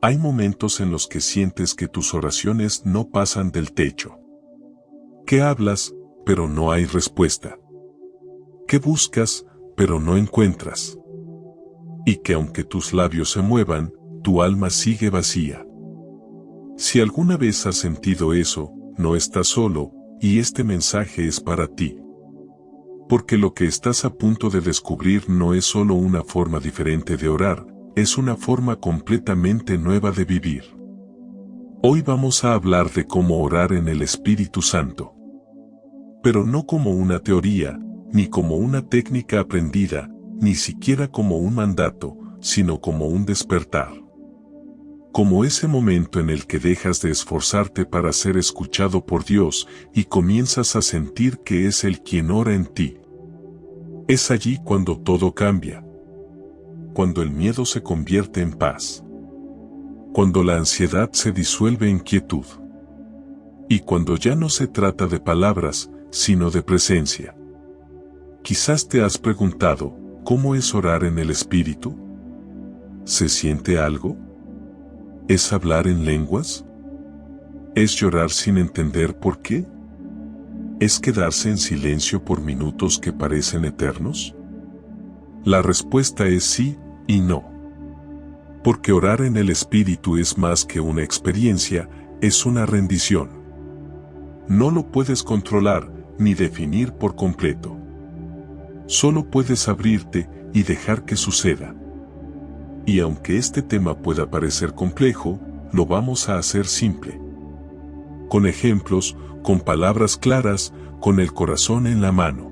Hay momentos en los que sientes que tus oraciones no pasan del techo. Que hablas, pero no hay respuesta. Que buscas, pero no encuentras. Y que aunque tus labios se muevan, tu alma sigue vacía. Si alguna vez has sentido eso, no estás solo, y este mensaje es para ti. Porque lo que estás a punto de descubrir no es solo una forma diferente de orar, es una forma completamente nueva de vivir. Hoy vamos a hablar de cómo orar en el Espíritu Santo. Pero no como una teoría, ni como una técnica aprendida, ni siquiera como un mandato, sino como un despertar. Como ese momento en el que dejas de esforzarte para ser escuchado por Dios y comienzas a sentir que es Él quien ora en ti. Es allí cuando todo cambia. Cuando el miedo se convierte en paz. Cuando la ansiedad se disuelve en quietud. Y cuando ya no se trata de palabras, sino de presencia. Quizás te has preguntado, ¿cómo es orar en el Espíritu? ¿Se siente algo? ¿Es hablar en lenguas? ¿Es llorar sin entender por qué? ¿Es quedarse en silencio por minutos que parecen eternos? La respuesta es sí y no. Porque orar en el Espíritu es más que una experiencia, es una rendición. No lo puedes controlar ni definir por completo. Solo puedes abrirte y dejar que suceda. Y aunque este tema pueda parecer complejo, lo vamos a hacer simple. Con ejemplos, con palabras claras, con el corazón en la mano.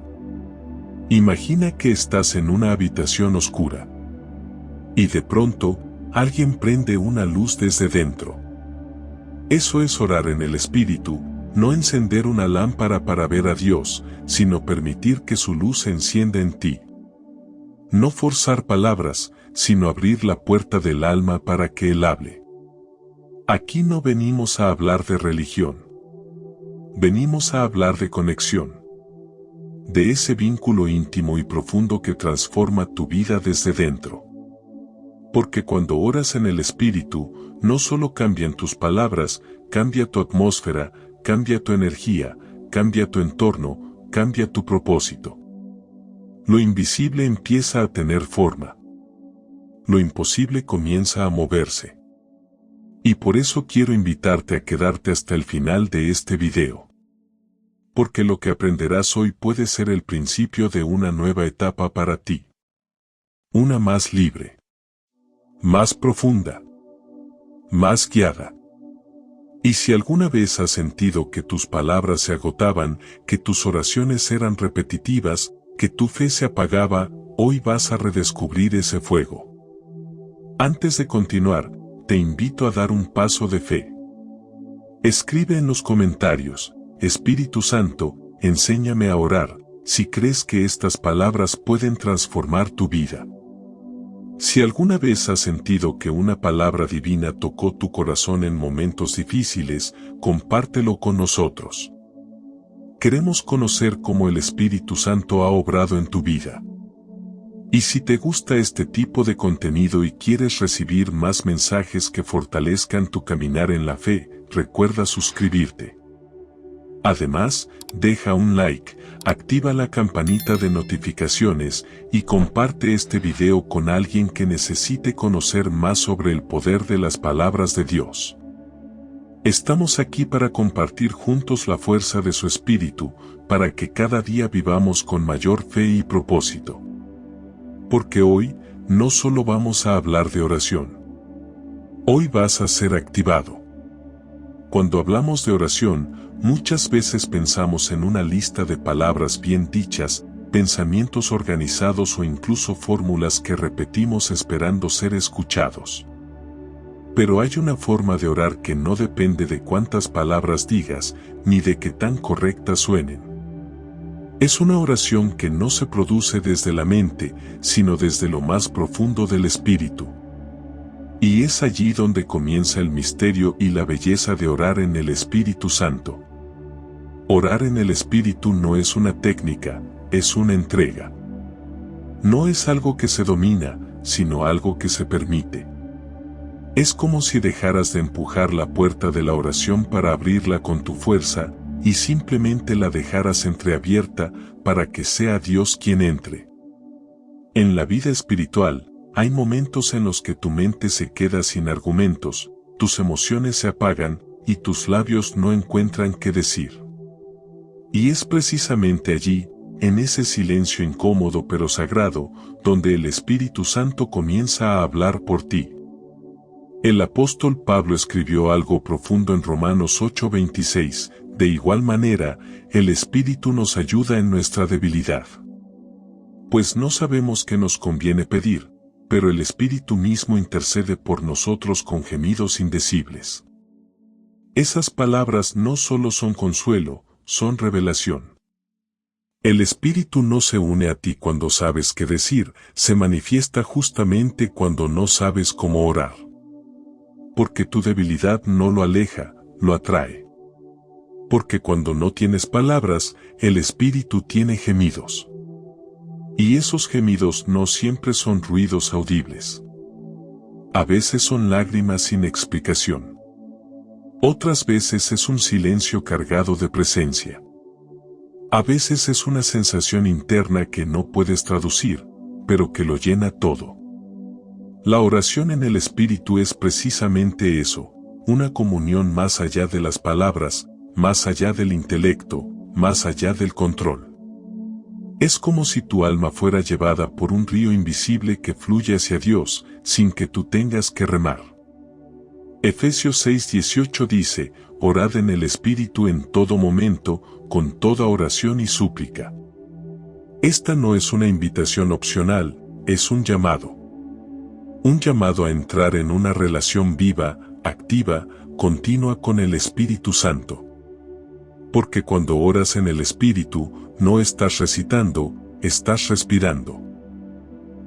Imagina que estás en una habitación oscura. Y de pronto, alguien prende una luz desde dentro. Eso es orar en el Espíritu, no encender una lámpara para ver a Dios, sino permitir que su luz se encienda en ti. No forzar palabras, sino abrir la puerta del alma para que Él hable. Aquí no venimos a hablar de religión. Venimos a hablar de conexión. De ese vínculo íntimo y profundo que transforma tu vida desde dentro. Porque cuando oras en el Espíritu, no solo cambian tus palabras, cambia tu atmósfera, cambia tu energía, cambia tu entorno, cambia tu propósito. Lo invisible empieza a tener forma. Lo imposible comienza a moverse. Y por eso quiero invitarte a quedarte hasta el final de este video. Porque lo que aprenderás hoy puede ser el principio de una nueva etapa para ti. Una más libre. Más profunda. Más guiada. Y si alguna vez has sentido que tus palabras se agotaban, que tus oraciones eran repetitivas, que tu fe se apagaba, hoy vas a redescubrir ese fuego. Antes de continuar, te invito a dar un paso de fe. Escribe en los comentarios, Espíritu Santo, enséñame a orar, si crees que estas palabras pueden transformar tu vida. Si alguna vez has sentido que una palabra divina tocó tu corazón en momentos difíciles, compártelo con nosotros. Queremos conocer cómo el Espíritu Santo ha obrado en tu vida. Y si te gusta este tipo de contenido y quieres recibir más mensajes que fortalezcan tu caminar en la fe, recuerda suscribirte. Además, deja un like, activa la campanita de notificaciones y comparte este video con alguien que necesite conocer más sobre el poder de las palabras de Dios. Estamos aquí para compartir juntos la fuerza de su Espíritu, para que cada día vivamos con mayor fe y propósito. Porque hoy, no solo vamos a hablar de oración. Hoy vas a ser activado. Cuando hablamos de oración, muchas veces pensamos en una lista de palabras bien dichas, pensamientos organizados o incluso fórmulas que repetimos esperando ser escuchados. Pero hay una forma de orar que no depende de cuántas palabras digas, ni de qué tan correctas suenen. Es una oración que no se produce desde la mente, sino desde lo más profundo del espíritu. Y es allí donde comienza el misterio y la belleza de orar en el Espíritu Santo. Orar en el Espíritu no es una técnica, es una entrega. No es algo que se domina, sino algo que se permite. Es como si dejaras de empujar la puerta de la oración para abrirla con tu fuerza, y simplemente la dejaras entreabierta para que sea Dios quien entre. En la vida espiritual, hay momentos en los que tu mente se queda sin argumentos, tus emociones se apagan, y tus labios no encuentran qué decir. Y es precisamente allí, en ese silencio incómodo pero sagrado, donde el Espíritu Santo comienza a hablar por ti. El apóstol Pablo escribió algo profundo en Romanos 8:26, de igual manera, el Espíritu nos ayuda en nuestra debilidad. Pues no sabemos qué nos conviene pedir, pero el Espíritu mismo intercede por nosotros con gemidos indecibles. Esas palabras no solo son consuelo, son revelación. El Espíritu no se une a ti cuando sabes qué decir, se manifiesta justamente cuando no sabes cómo orar. Porque tu debilidad no lo aleja, lo atrae. Porque cuando no tienes palabras, el Espíritu tiene gemidos. Y esos gemidos no siempre son ruidos audibles. A veces son lágrimas sin explicación. Otras veces es un silencio cargado de presencia. A veces es una sensación interna que no puedes traducir, pero que lo llena todo. La oración en el Espíritu es precisamente eso, una comunión más allá de las palabras, más allá del intelecto, más allá del control. Es como si tu alma fuera llevada por un río invisible que fluye hacia Dios, sin que tú tengas que remar. Efesios 6:18 dice, orad en el Espíritu en todo momento, con toda oración y súplica. Esta no es una invitación opcional, es un llamado. Un llamado a entrar en una relación viva, activa, continua con el Espíritu Santo. Porque cuando oras en el Espíritu, no estás recitando, estás respirando.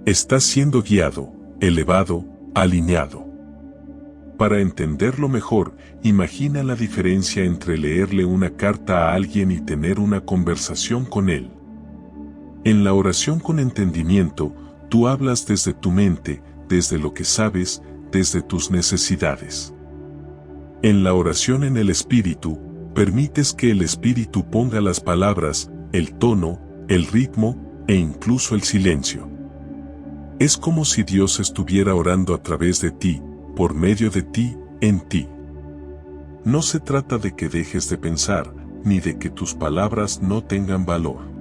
Estás siendo guiado, elevado, alineado. Para entenderlo mejor, imagina la diferencia entre leerle una carta a alguien y tener una conversación con él. En la oración con entendimiento, tú hablas desde tu mente, desde lo que sabes, desde tus necesidades. En la oración en el Espíritu, permites que el Espíritu ponga las palabras, el tono, el ritmo, e incluso el silencio. Es como si Dios estuviera orando a través de ti, por medio de ti, en ti. No se trata de que dejes de pensar, ni de que tus palabras no tengan valor.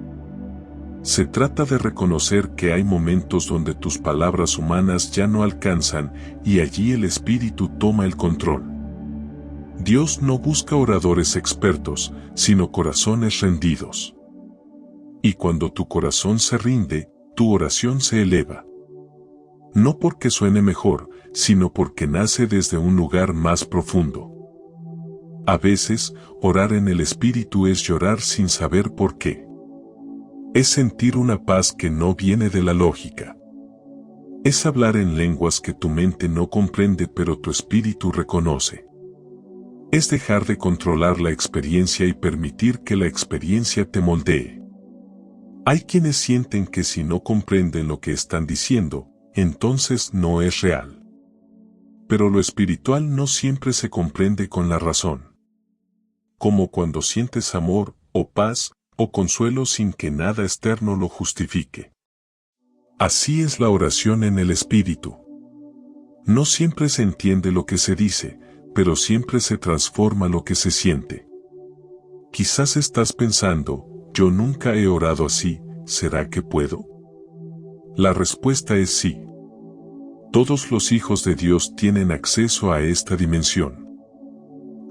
Se trata de reconocer que hay momentos donde tus palabras humanas ya no alcanzan, y allí el Espíritu toma el control. Dios no busca oradores expertos, sino corazones rendidos. Y cuando tu corazón se rinde, tu oración se eleva. No porque suene mejor, sino porque nace desde un lugar más profundo. A veces, orar en el Espíritu es llorar sin saber por qué. Es sentir una paz que no viene de la lógica. Es hablar en lenguas que tu mente no comprende pero tu espíritu reconoce. Es dejar de controlar la experiencia y permitir que la experiencia te moldee. Hay quienes sienten que si no comprenden lo que están diciendo, entonces no es real. Pero lo espiritual no siempre se comprende con la razón. Como cuando sientes amor, o paz, o consuelo sin que nada externo lo justifique. Así es la oración en el Espíritu. No siempre se entiende lo que se dice, pero siempre se transforma lo que se siente. Quizás estás pensando, yo nunca he orado así, ¿será que puedo? La respuesta es sí. Todos los hijos de Dios tienen acceso a esta dimensión.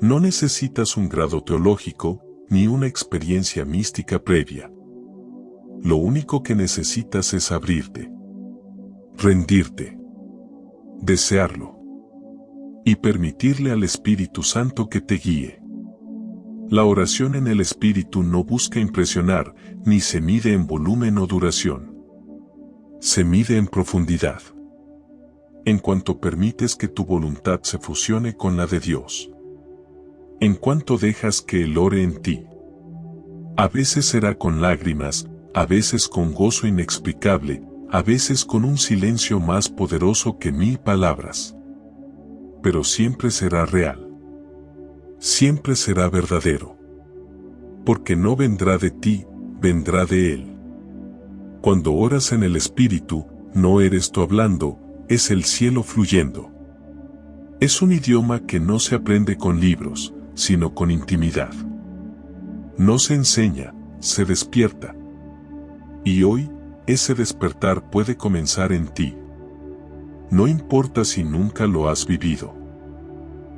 No necesitas un grado teológico, ni una experiencia mística previa. Lo único que necesitas es abrirte, rendirte, desearlo y permitirle al Espíritu Santo que te guíe. La oración en el Espíritu no busca impresionar, ni se mide en volumen o duración. Se mide en profundidad. En cuanto permites que tu voluntad se fusione con la de Dios. En cuanto dejas que Él ore en ti. A veces será con lágrimas, a veces con gozo inexplicable, a veces con un silencio más poderoso que 1000 palabras. pero siempre será real. Siempre será verdadero. Porque no vendrá de ti, vendrá de Él. Cuando oras en el Espíritu, no eres tú hablando, es el cielo fluyendo. Es un idioma que no se aprende con libros, sino con intimidad. No se enseña, se despierta. Y hoy, ese despertar puede comenzar en ti. No importa si nunca lo has vivido.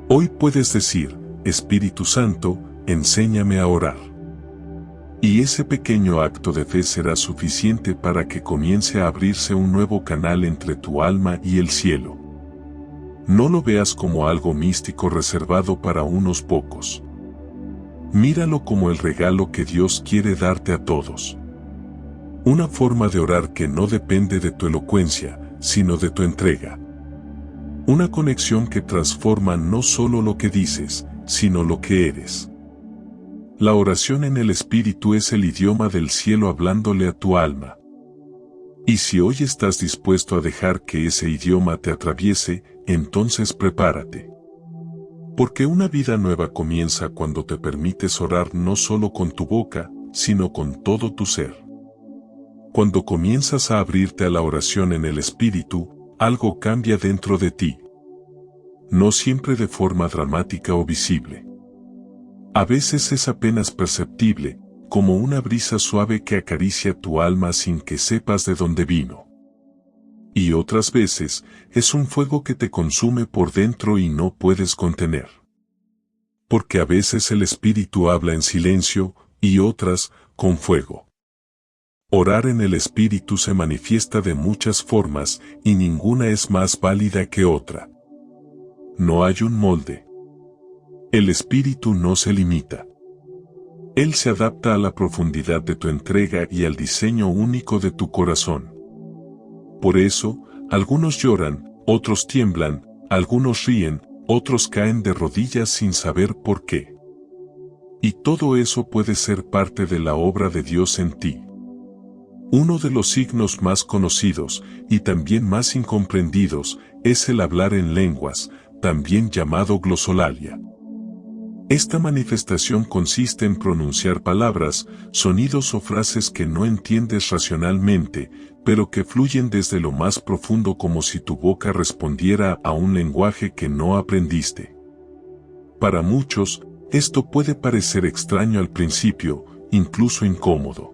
Hoy puedes decir, Espíritu Santo, enséñame a orar. Y ese pequeño acto de fe será suficiente para que comience a abrirse un nuevo canal entre tu alma y el cielo. No lo veas como algo místico reservado para unos pocos. Míralo como el regalo que Dios quiere darte a todos. Una forma de orar que no depende de tu elocuencia, sino de tu entrega. Una conexión que transforma no solo lo que dices, sino lo que eres. La oración en el Espíritu es el idioma del cielo hablándole a tu alma. Y si hoy estás dispuesto a dejar que ese idioma te atraviese, entonces prepárate. Porque una vida nueva comienza cuando te permites orar no solo con tu boca, sino con todo tu ser. Cuando comienzas a abrirte a la oración en el Espíritu, algo cambia dentro de ti. No siempre de forma dramática o visible. A veces es apenas perceptible, como una brisa suave que acaricia tu alma sin que sepas de dónde vino. Y otras veces, es un fuego que te consume por dentro y no puedes contener. Porque a veces el Espíritu habla en silencio, y otras, con fuego. Orar en el Espíritu se manifiesta de muchas formas, y ninguna es más válida que otra. No hay un molde. El Espíritu no se limita. Él se adapta a la profundidad de tu entrega y al diseño único de tu corazón. Por eso, algunos lloran, otros tiemblan, algunos ríen, otros caen de rodillas sin saber por qué. Y todo eso puede ser parte de la obra de Dios en ti. Uno de los signos más conocidos, y también más incomprendidos, es el hablar en lenguas, también llamado glosolalia. Esta manifestación consiste en pronunciar palabras, sonidos o frases que no entiendes racionalmente, pero que fluyen desde lo más profundo como si tu boca respondiera a un lenguaje que no aprendiste. Para muchos, esto puede parecer extraño al principio, incluso incómodo.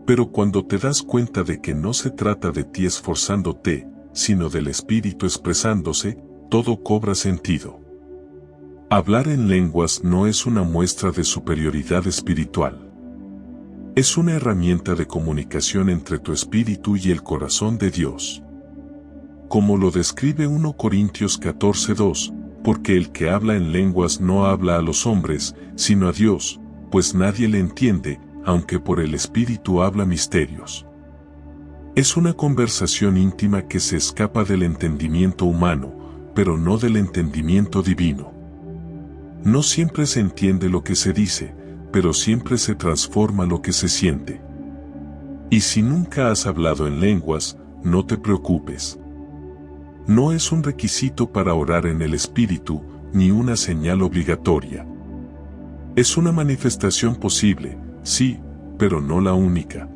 Pero cuando te das cuenta de que no se trata de ti esforzándote, sino del Espíritu expresándose, todo cobra sentido. Hablar en lenguas no es una muestra de superioridad espiritual. Es una herramienta de comunicación entre tu espíritu y el corazón de Dios. Como lo describe 1 Corintios 14:2, porque el que habla en lenguas no habla a los hombres, sino a Dios, pues nadie le entiende, aunque por el Espíritu habla misterios. Es una conversación íntima que se escapa del entendimiento humano, pero no del entendimiento divino. No siempre se entiende lo que se dice, pero siempre se transforma lo que se siente. Y si nunca has hablado en lenguas, no te preocupes. No es un requisito para orar en el Espíritu, ni una señal obligatoria. Es una manifestación posible, sí, pero no la única.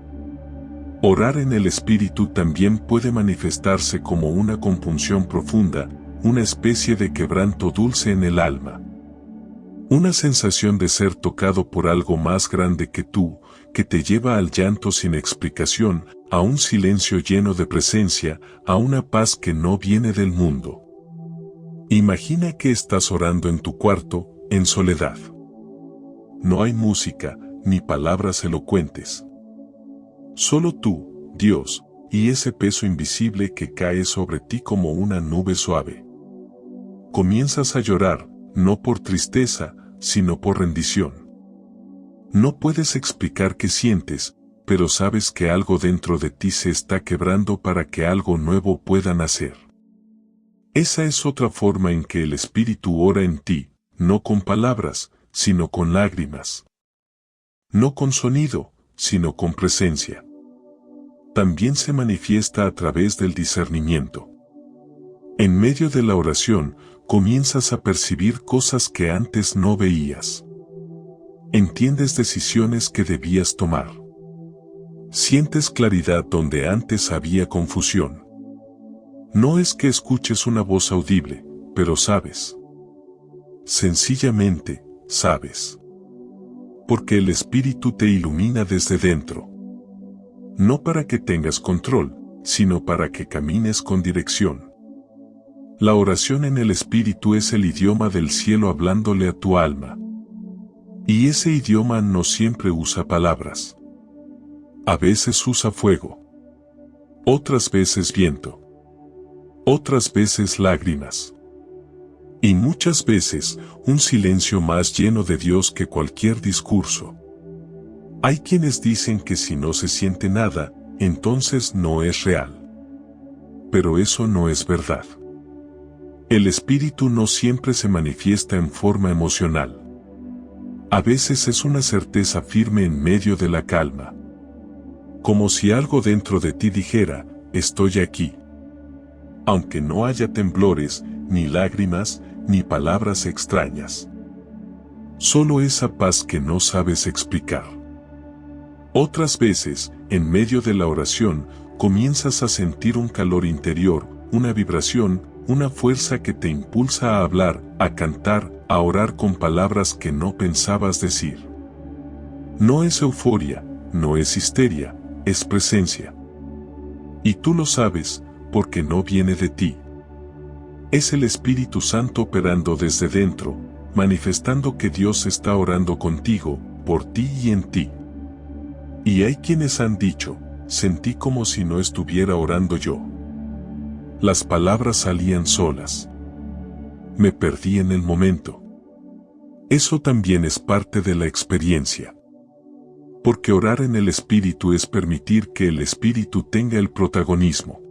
Orar en el Espíritu también puede manifestarse como una compunción profunda, una especie de quebranto dulce en el alma. Una sensación de ser tocado por algo más grande que tú, que te lleva al llanto sin explicación, a un silencio lleno de presencia, a una paz que no viene del mundo. Imagina que estás orando en tu cuarto, en soledad. No hay música, ni palabras elocuentes. Solo tú, Dios, y ese peso invisible que cae sobre ti como una nube suave. Comienzas a llorar, no por tristeza, sino por rendición. No puedes explicar qué sientes, pero sabes que algo dentro de ti se está quebrando para que algo nuevo pueda nacer. Esa es otra forma en que el Espíritu ora en ti, no con palabras, sino con lágrimas. No con sonido, sino con presencia. También se manifiesta a través del discernimiento. En medio de la oración, comienzas a percibir cosas que antes no veías. Entiendes decisiones que debías tomar. Sientes claridad donde antes había confusión. No es que escuches una voz audible, pero sabes. Sencillamente, sabes. Porque el Espíritu te ilumina desde dentro. No para que tengas control, sino para que camines con dirección. La oración en el Espíritu es el idioma del cielo hablándole a tu alma. Y ese idioma no siempre usa palabras. A veces usa fuego. Otras veces viento. Otras veces lágrimas. Y muchas veces un silencio más lleno de Dios que cualquier discurso. Hay quienes dicen que si no se siente nada, entonces no es real. Pero eso no es verdad. El Espíritu no siempre se manifiesta en forma emocional. A veces es una certeza firme en medio de la calma. Como si algo dentro de ti dijera, estoy aquí. Aunque no haya temblores, ni lágrimas, ni palabras extrañas. Solo esa paz que no sabes explicar. Otras veces, en medio de la oración, comienzas a sentir un calor interior, una vibración, una fuerza que te impulsa a hablar, a cantar, a orar con palabras que no pensabas decir. No es euforia, no es histeria, es presencia. Y tú lo sabes, porque no viene de ti. Es el Espíritu Santo operando desde dentro, manifestando que Dios está orando contigo, por ti y en ti. Y hay quienes han dicho, sentí como si no estuviera orando yo. Las palabras salían solas. Me perdí en el momento. Eso también es parte de la experiencia. Porque orar en el Espíritu es permitir que el Espíritu tenga el protagonismo.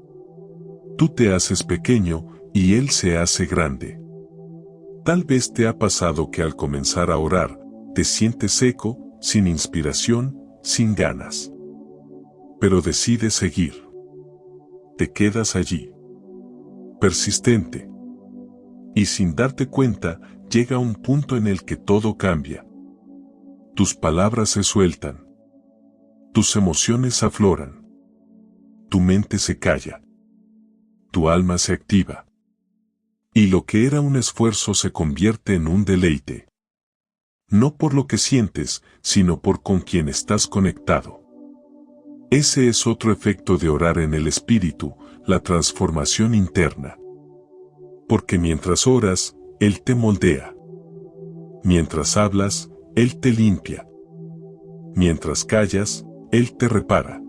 Tú te haces pequeño y Él se hace grande. Tal vez te ha pasado que al comenzar a orar, te sientes seco, sin inspiración, sin ganas. Pero decides seguir. Te quedas allí. Persistente. Y sin darte cuenta, llega un punto en el que todo cambia. Tus palabras se sueltan. Tus emociones afloran. Tu mente se calla. Tu alma se activa. Y lo que era un esfuerzo se convierte en un deleite. No por lo que sientes, sino por con quien estás conectado. Ese es otro efecto de orar en el Espíritu, la transformación interna. Porque mientras oras, Él te moldea. Mientras hablas, Él te limpia. Mientras callas, Él te repara.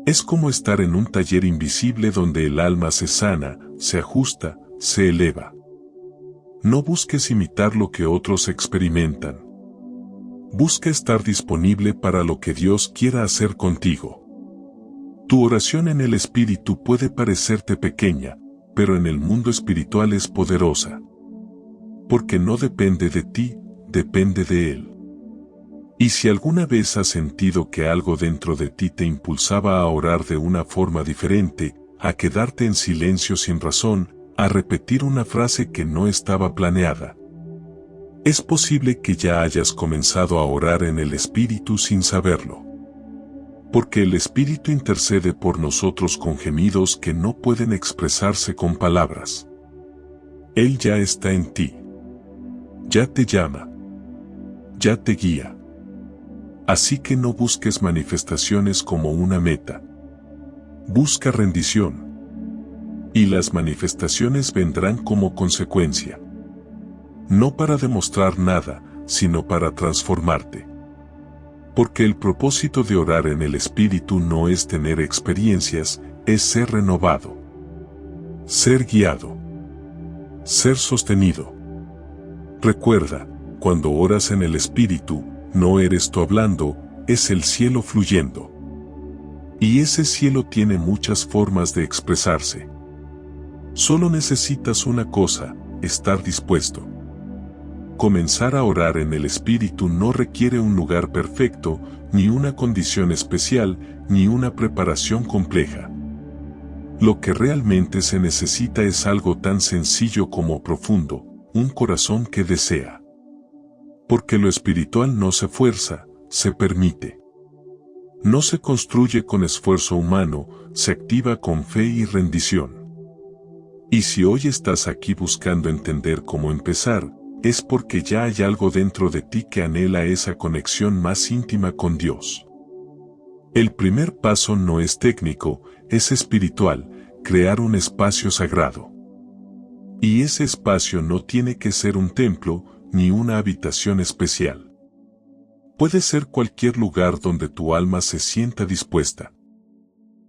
Es como estar en un taller invisible donde el alma se sana, se ajusta, se eleva. No busques imitar lo que otros experimentan. Busca estar disponible para lo que Dios quiera hacer contigo. Tu oración en el Espíritu puede parecerte pequeña, pero en el mundo espiritual es poderosa. Porque no depende de ti, depende de Él. Y si alguna vez has sentido que algo dentro de ti te impulsaba a orar de una forma diferente, a quedarte en silencio sin razón, a repetir una frase que no estaba planeada, es posible que ya hayas comenzado a orar en el Espíritu sin saberlo. Porque el Espíritu intercede por nosotros con gemidos que no pueden expresarse con palabras. Él ya está en ti. Ya te llama. Ya te guía. Así que no busques manifestaciones como una meta. Busca rendición. Y las manifestaciones vendrán como consecuencia. No para demostrar nada, sino para transformarte. Porque el propósito de orar en el Espíritu no es tener experiencias, es ser renovado. Ser guiado. Ser sostenido. Recuerda, cuando oras en el Espíritu, no eres tú hablando, es el cielo fluyendo. Y ese cielo tiene muchas formas de expresarse. Solo necesitas una cosa, estar dispuesto. Comenzar a orar en el Espíritu no requiere un lugar perfecto, ni una condición especial, ni una preparación compleja. Lo que realmente se necesita es algo tan sencillo como profundo, un corazón que desea. Porque lo espiritual no se fuerza, se permite. No se construye con esfuerzo humano, se activa con fe y rendición. Y si hoy estás aquí buscando entender cómo empezar, es porque ya hay algo dentro de ti que anhela esa conexión más íntima con Dios. El primer paso no es técnico, es espiritual, crear un espacio sagrado. Y ese espacio no tiene que ser un templo, ni una habitación especial. Puede ser cualquier lugar donde tu alma se sienta dispuesta.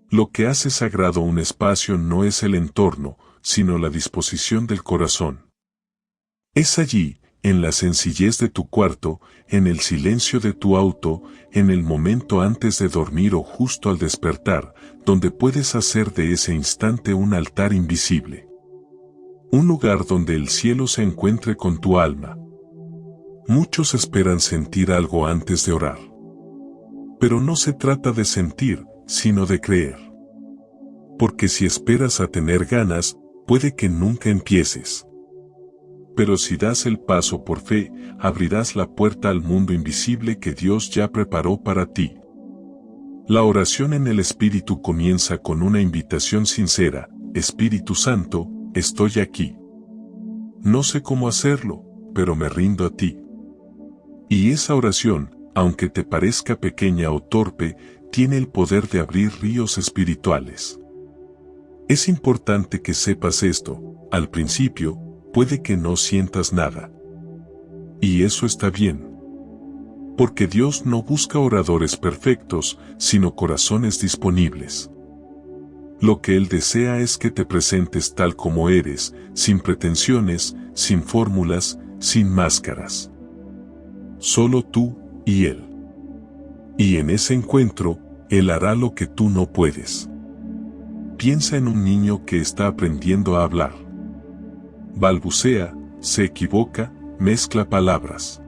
Lo que hace sagrado un espacio no es el entorno, sino la disposición del corazón. Es allí, en la sencillez de tu cuarto, en el silencio de tu auto, en el momento antes de dormir o justo al despertar, donde puedes hacer de ese instante un altar invisible. Un lugar donde el cielo se encuentre con tu alma. Muchos esperan sentir algo antes de orar. Pero no se trata de sentir, sino de creer. Porque si esperas a tener ganas, puede que nunca empieces. Pero si das el paso por fe, abrirás la puerta al mundo invisible que Dios ya preparó para ti. La oración en el Espíritu comienza con una invitación sincera: Espíritu Santo, estoy aquí. No sé cómo hacerlo, pero me rindo a ti. Y esa oración, aunque te parezca pequeña o torpe, tiene el poder de abrir ríos espirituales. Es importante que sepas esto: al principio, puede que no sientas nada. Y eso está bien. Porque Dios no busca oradores perfectos, sino corazones disponibles. Lo que Él desea es que te presentes tal como eres, sin pretensiones, sin fórmulas, sin máscaras. Solo tú y Él. Y en ese encuentro, Él hará lo que tú no puedes. Piensa en un niño que está aprendiendo a hablar. Balbucea, se equivoca, mezcla palabras.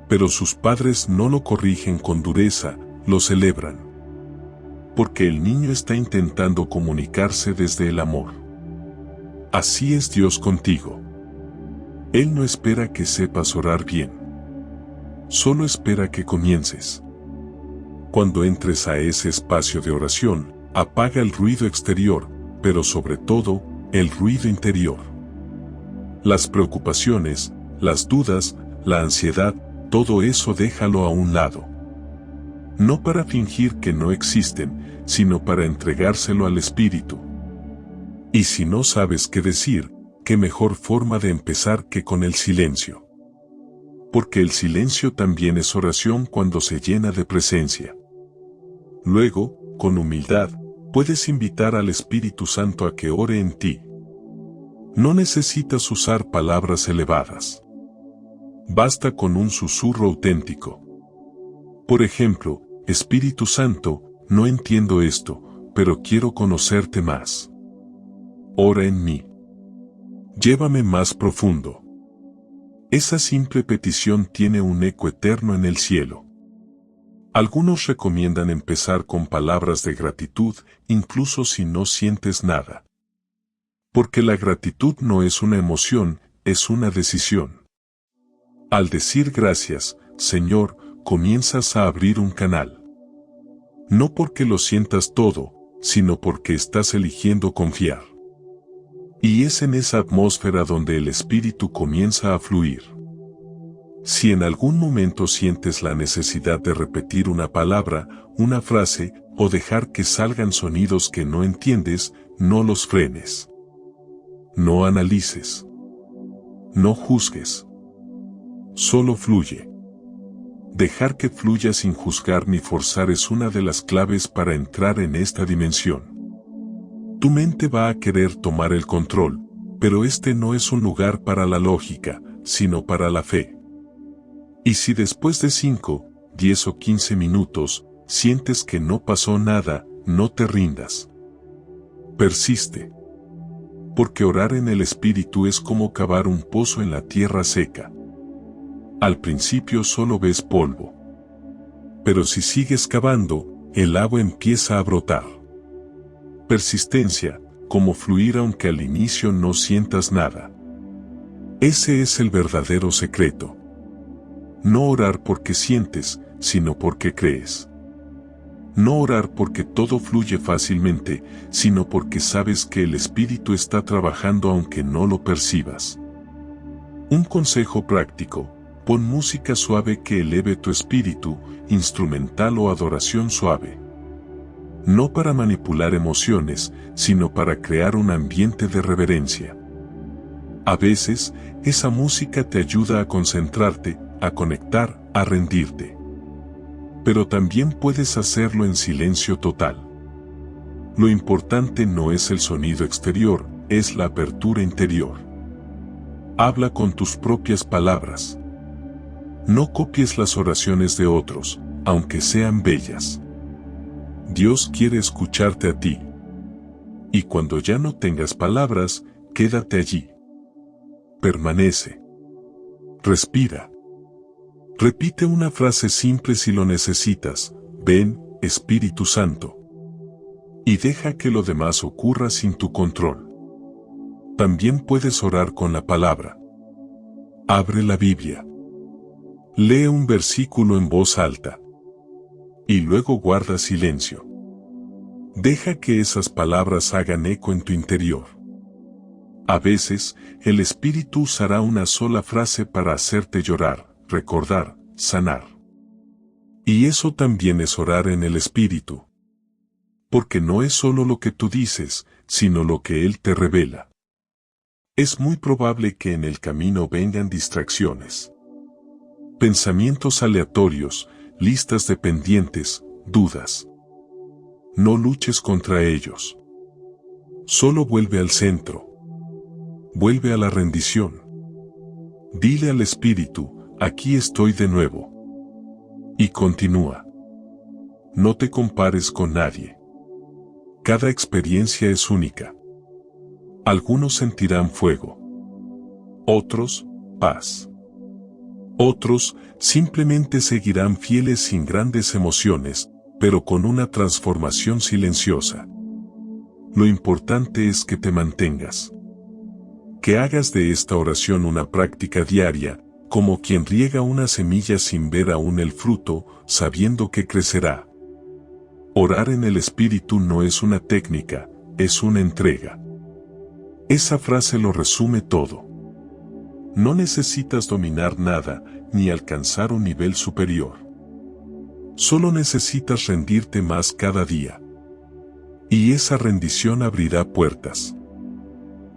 Pero sus padres no lo corrigen con dureza, lo celebran. Porque el niño está intentando comunicarse desde el amor. Así es Dios contigo. Él no espera que sepas orar bien. Solo espera que comiences. Cuando entres a ese espacio de oración, apaga el ruido exterior, pero sobre todo, el ruido interior. Las preocupaciones, las dudas, la ansiedad, todo eso déjalo a un lado. No para fingir que no existen, sino para entregárselo al Espíritu. Y si no sabes qué decir, qué mejor forma de empezar que con el silencio. Porque el silencio también es oración cuando se llena de presencia. Luego, con humildad, puedes invitar al Espíritu Santo a que ore en ti. No necesitas usar palabras elevadas. Basta con un susurro auténtico. Por ejemplo: Espíritu Santo, no entiendo esto, pero quiero conocerte más. Ora en mí. Llévame más profundo. Esa simple petición tiene un eco eterno en el cielo. Algunos recomiendan empezar con palabras de gratitud, incluso si no sientes nada. Porque la gratitud no es una emoción, es una decisión. Al decir gracias, Señor, comienzas a abrir un canal. No porque lo sientas todo, sino porque estás eligiendo confiar. Y es en esa atmósfera donde el Espíritu comienza a fluir. Si en algún momento sientes la necesidad de repetir una palabra, una frase, o dejar que salgan sonidos que no entiendes, no los frenes. No analices. No juzgues. Solo fluye. Dejar que fluya sin juzgar ni forzar es una de las claves para entrar en esta dimensión. Tu mente va a querer tomar el control, pero este no es un lugar para la lógica, sino para la fe. Y si después de 5, 10 o 15 minutos, sientes que no pasó nada, no te rindas. Persiste. Porque orar en el Espíritu es como cavar un pozo en la tierra seca. Al principio solo ves polvo. Pero si sigues cavando, el agua empieza a brotar. Persistencia, como fluir aunque al inicio no sientas nada. Ese es el verdadero secreto. No orar porque sientes, sino porque crees. No orar porque todo fluye fácilmente, sino porque sabes que el Espíritu está trabajando aunque no lo percibas. Un consejo práctico: pon música suave que eleve tu espíritu, instrumental o adoración suave. No para manipular emociones, sino para crear un ambiente de reverencia. A veces, esa música te ayuda a concentrarte, a conectar, a rendirte. Pero también puedes hacerlo en silencio total. Lo importante no es el sonido exterior, es la apertura interior. Habla con tus propias palabras. No copies las oraciones de otros, aunque sean bellas. Dios quiere escucharte a ti. Y cuando ya no tengas palabras, quédate allí. Permanece. Respira. Repite una frase simple si lo necesitas: ven, Espíritu Santo. Y deja que lo demás ocurra sin tu control. También puedes orar con la palabra. Abre la Biblia. Lee un versículo en voz alta. Y luego guarda silencio. Deja que esas palabras hagan eco en tu interior. A veces, el Espíritu usará una sola frase para hacerte llorar, recordar, sanar. Y eso también es orar en el Espíritu. Porque no es solo lo que tú dices, sino lo que Él te revela. Es muy probable que en el camino vengan distracciones. Pensamientos aleatorios, listas de pendientes, dudas. No luches contra ellos. Solo vuelve al centro. Vuelve a la rendición. Dile al Espíritu: aquí estoy de nuevo. Y continúa. No te compares con nadie. Cada experiencia es única. Algunos sentirán fuego. Otros, paz. Otros, simplemente seguirán fieles sin grandes emociones, pero con una transformación silenciosa. Lo importante es que te mantengas. Que hagas de esta oración una práctica diaria, como quien riega una semilla sin ver aún el fruto, sabiendo que crecerá. Orar en el Espíritu no es una técnica, es una entrega. Esa frase lo resume todo. No necesitas dominar nada, ni alcanzar un nivel superior. Solo necesitas rendirte más cada día. Y esa rendición abrirá puertas.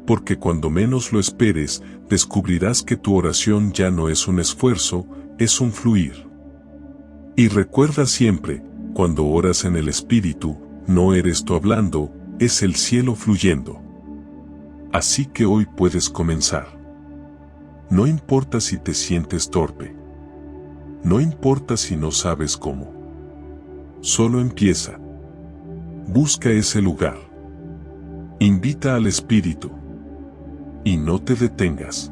Porque cuando menos lo esperes, descubrirás que tu oración ya no es un esfuerzo, es un fluir. Y recuerda siempre, cuando oras en el Espíritu, no eres tú hablando, es el cielo fluyendo. Así que hoy puedes comenzar. No importa si te sientes torpe. No importa si no sabes cómo. Solo empieza. Busca ese lugar. Invita al Espíritu. Y no te detengas.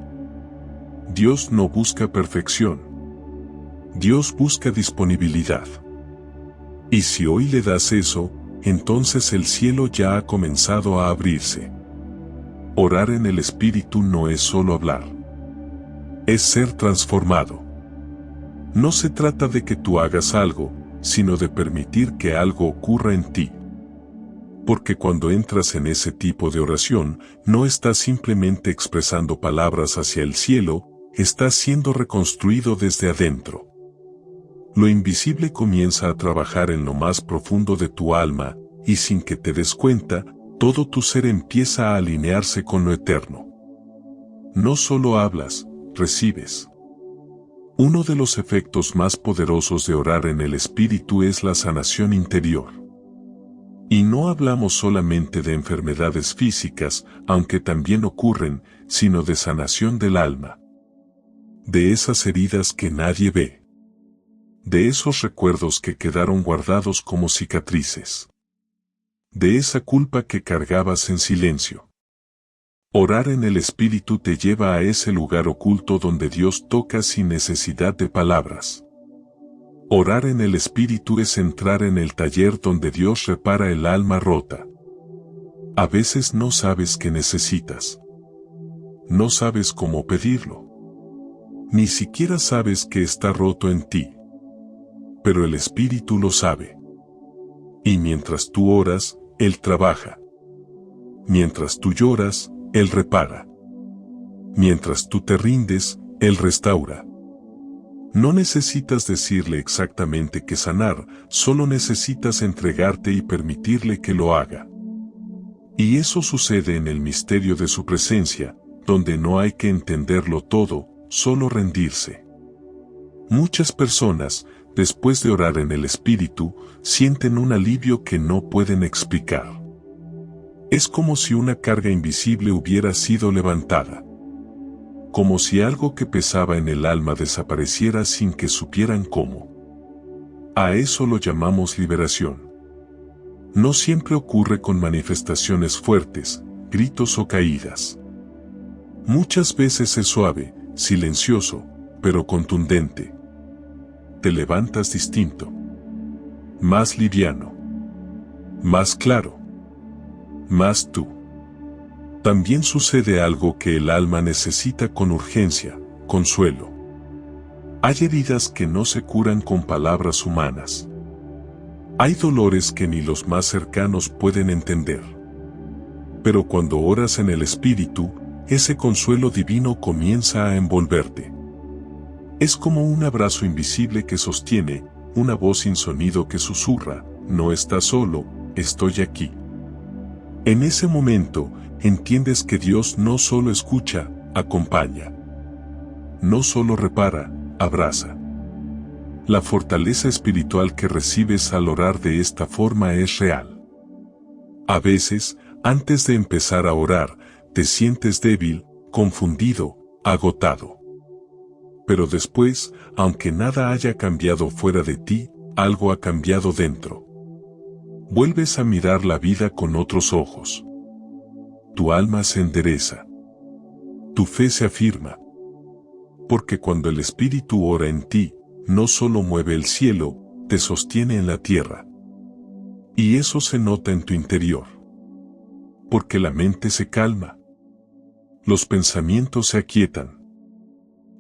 Dios no busca perfección. Dios busca disponibilidad. Y si hoy le das eso, entonces el cielo ya ha comenzado a abrirse. Orar en el Espíritu no es solo hablar. Es ser transformado. No se trata de que tú hagas algo, sino de permitir que algo ocurra en ti. Porque cuando entras en ese tipo de oración, no estás simplemente expresando palabras hacia el cielo, estás siendo reconstruido desde adentro. Lo invisible comienza a trabajar en lo más profundo de tu alma, y sin que te des cuenta, todo tu ser empieza a alinearse con lo eterno. No solo hablas, recibes. Uno de los efectos más poderosos de orar en el Espíritu es la sanación interior. Y no hablamos solamente de enfermedades físicas, aunque también ocurren, sino de sanación del alma. De esas heridas que nadie ve. De esos recuerdos que quedaron guardados como cicatrices. De esa culpa que cargabas en silencio. Orar en el Espíritu te lleva a ese lugar oculto donde Dios toca sin necesidad de palabras. Orar en el Espíritu es entrar en el taller donde Dios repara el alma rota. A veces no sabes qué necesitas. No sabes cómo pedirlo. Ni siquiera sabes que está roto en ti. Pero el Espíritu lo sabe. Y mientras tú oras, Él trabaja. Mientras tú lloras, Él repara. Mientras tú te rindes, Él restaura. No necesitas decirle exactamente qué sanar, solo necesitas entregarte y permitirle que lo haga. Y eso sucede en el misterio de su presencia, donde no hay que entenderlo todo, solo rendirse. Muchas personas, después de orar en el Espíritu, sienten un alivio que no pueden explicar. Es como si una carga invisible hubiera sido levantada. Como si algo que pesaba en el alma desapareciera sin que supieran cómo. A eso lo llamamos liberación. No siempre ocurre con manifestaciones fuertes, gritos o caídas. Muchas veces es suave, silencioso, pero contundente. Te levantas distinto. Más liviano. Más claro. Más tú. También sucede algo que el alma necesita con urgencia, consuelo. Hay heridas que no se curan con palabras humanas. Hay dolores que ni los más cercanos pueden entender. Pero cuando oras en el Espíritu, ese consuelo divino comienza a envolverte. Es como un abrazo invisible que sostiene, una voz sin sonido que susurra, no estás solo, estoy aquí. En ese momento, entiendes que Dios no solo escucha, acompaña. No solo repara, abraza. La fortaleza espiritual que recibes al orar de esta forma es real. A veces, antes de empezar a orar, te sientes débil, confundido, agotado. Pero después, aunque nada haya cambiado fuera de ti, algo ha cambiado dentro. Vuelves a mirar la vida con otros ojos. Tu alma se endereza. Tu fe se afirma. Porque cuando el Espíritu ora en ti, no solo mueve el cielo, te sostiene en la tierra. Y eso se nota en tu interior. Porque la mente se calma. Los pensamientos se aquietan.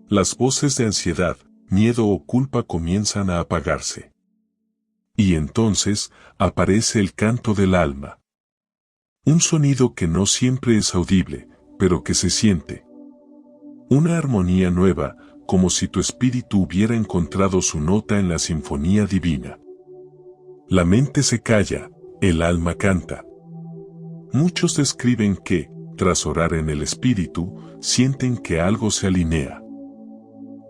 Las voces de ansiedad, miedo o culpa comienzan a apagarse. Y entonces, aparece el canto del alma. Un sonido que no siempre es audible, pero que se siente. Una armonía nueva, como si tu espíritu hubiera encontrado su nota en la sinfonía divina. La mente se calla, el alma canta. Muchos describen que, tras orar en el espíritu, sienten que algo se alinea.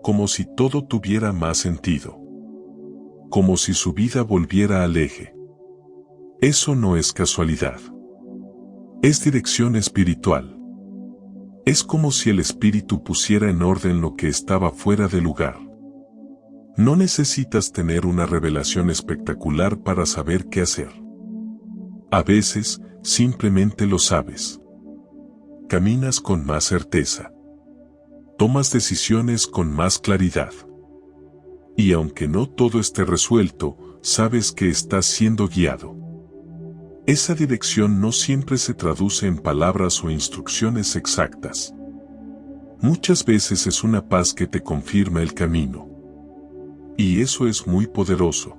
Como si todo tuviera más sentido. Como si su vida volviera al eje. Eso no es casualidad. Es dirección espiritual. Es como si el Espíritu pusiera en orden lo que estaba fuera de lugar. No necesitas tener una revelación espectacular para saber qué hacer. A veces, simplemente lo sabes. Caminas con más certeza. Tomas decisiones con más claridad. Y aunque no todo esté resuelto, sabes que estás siendo guiado. Esa dirección no siempre se traduce en palabras o instrucciones exactas. Muchas veces es una paz que te confirma el camino. Y eso es muy poderoso.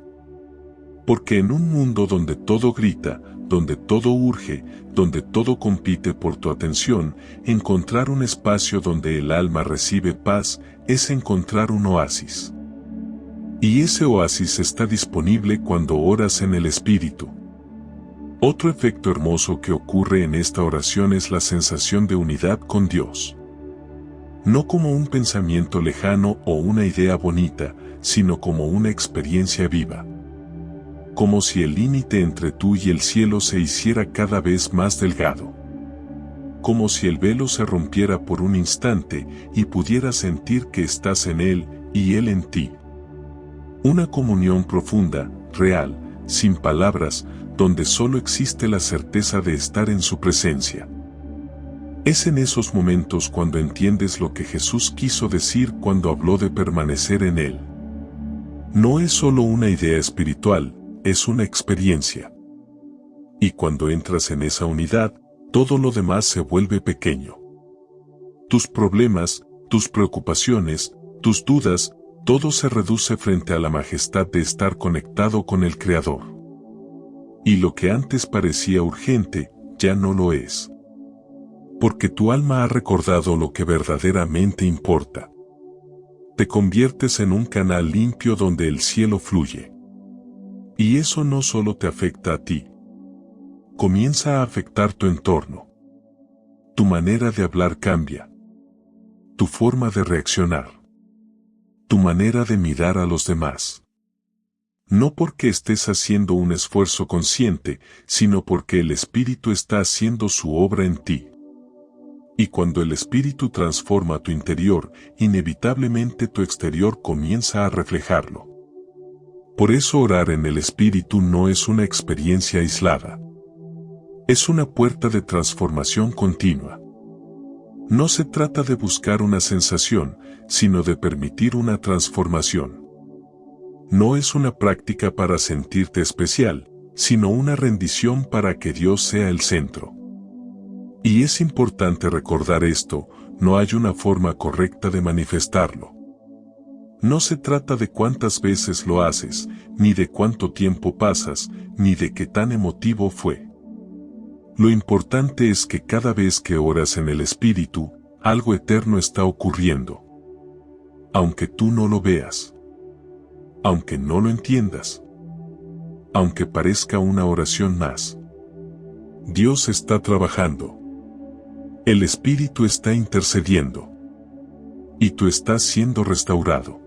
Porque en un mundo donde todo grita, donde todo urge, donde todo compite por tu atención, encontrar un espacio donde el alma recibe paz es encontrar un oasis. Y ese oasis está disponible cuando oras en el Espíritu. Otro efecto hermoso que ocurre en esta oración es la sensación de unidad con Dios. No como un pensamiento lejano o una idea bonita, sino como una experiencia viva. Como si el límite entre tú y el cielo se hiciera cada vez más delgado. Como si el velo se rompiera por un instante y pudieras sentir que estás en Él y Él en ti. Una comunión profunda, real, sin palabras, donde solo existe la certeza de estar en su presencia. Es en esos momentos cuando entiendes lo que Jesús quiso decir cuando habló de permanecer en Él. No es solo una idea espiritual, es una experiencia. Y cuando entras en esa unidad, todo lo demás se vuelve pequeño. Tus problemas, tus preocupaciones, tus dudas, todo se reduce frente a la majestad de estar conectado con el Creador. Y lo que antes parecía urgente, ya no lo es. Porque tu alma ha recordado lo que verdaderamente importa. Te conviertes en un canal limpio donde el cielo fluye. Y eso no solo te afecta a ti. Comienza a afectar tu entorno. Tu manera de hablar cambia. Tu forma de reaccionar. Tu manera de mirar a los demás. No porque estés haciendo un esfuerzo consciente, sino porque el Espíritu está haciendo su obra en ti. Y cuando el Espíritu transforma tu interior, inevitablemente tu exterior comienza a reflejarlo. Por eso orar en el Espíritu no es una experiencia aislada. Es una puerta de transformación continua. No se trata de buscar una sensación, sino de permitir una transformación. No es una práctica para sentirte especial, sino una rendición para que Dios sea el centro. Y es importante recordar esto, no hay una forma correcta de manifestarlo. No se trata de cuántas veces lo haces, ni de cuánto tiempo pasas, ni de qué tan emotivo fue. Lo importante es que cada vez que oras en el Espíritu, algo eterno está ocurriendo. Aunque tú no lo veas. Aunque no lo entiendas. Aunque parezca una oración más. Dios está trabajando. El Espíritu está intercediendo. Y tú estás siendo restaurado.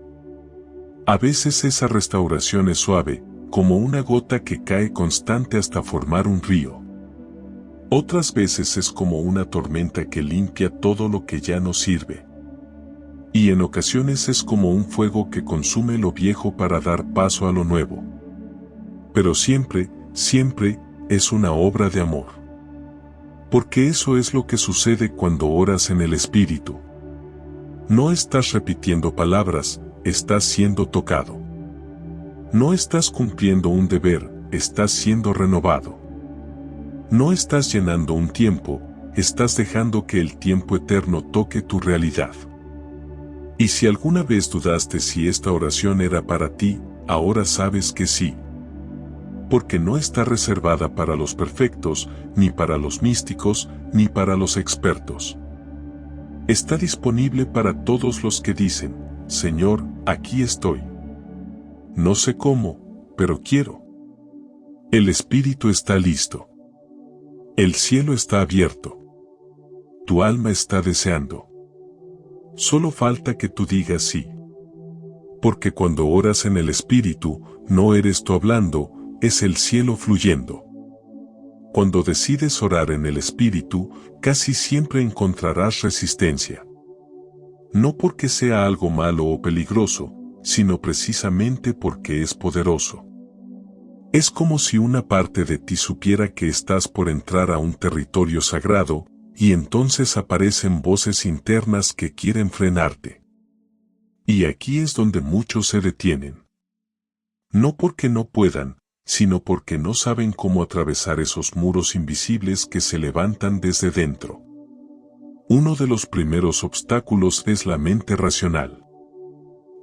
A veces esa restauración es suave, como una gota que cae constante hasta formar un río. Otras veces es como una tormenta que limpia todo lo que ya no sirve. Y en ocasiones es como un fuego que consume lo viejo para dar paso a lo nuevo. Pero siempre, siempre, es una obra de amor. Porque eso es lo que sucede cuando oras en el Espíritu. No estás repitiendo palabras, estás siendo tocado. No estás cumpliendo un deber, estás siendo renovado. No estás llenando un tiempo, estás dejando que el tiempo eterno toque tu realidad. Y si alguna vez dudaste si esta oración era para ti, ahora sabes que sí. Porque no está reservada para los perfectos, ni para los místicos, ni para los expertos. Está disponible para todos los que dicen, Señor, aquí estoy. No sé cómo, pero quiero. El Espíritu está listo. El cielo está abierto. Tu alma está deseando. Solo falta que tú digas sí. Porque cuando oras en el Espíritu, no eres tú hablando, es el cielo fluyendo. Cuando decides orar en el Espíritu, casi siempre encontrarás resistencia. No porque sea algo malo o peligroso, sino precisamente porque es poderoso. Es como si una parte de ti supiera que estás por entrar a un territorio sagrado, y entonces aparecen voces internas que quieren frenarte. Y aquí es donde muchos se detienen. No porque no puedan, sino porque no saben cómo atravesar esos muros invisibles que se levantan desde dentro. Uno de los primeros obstáculos es la mente racional.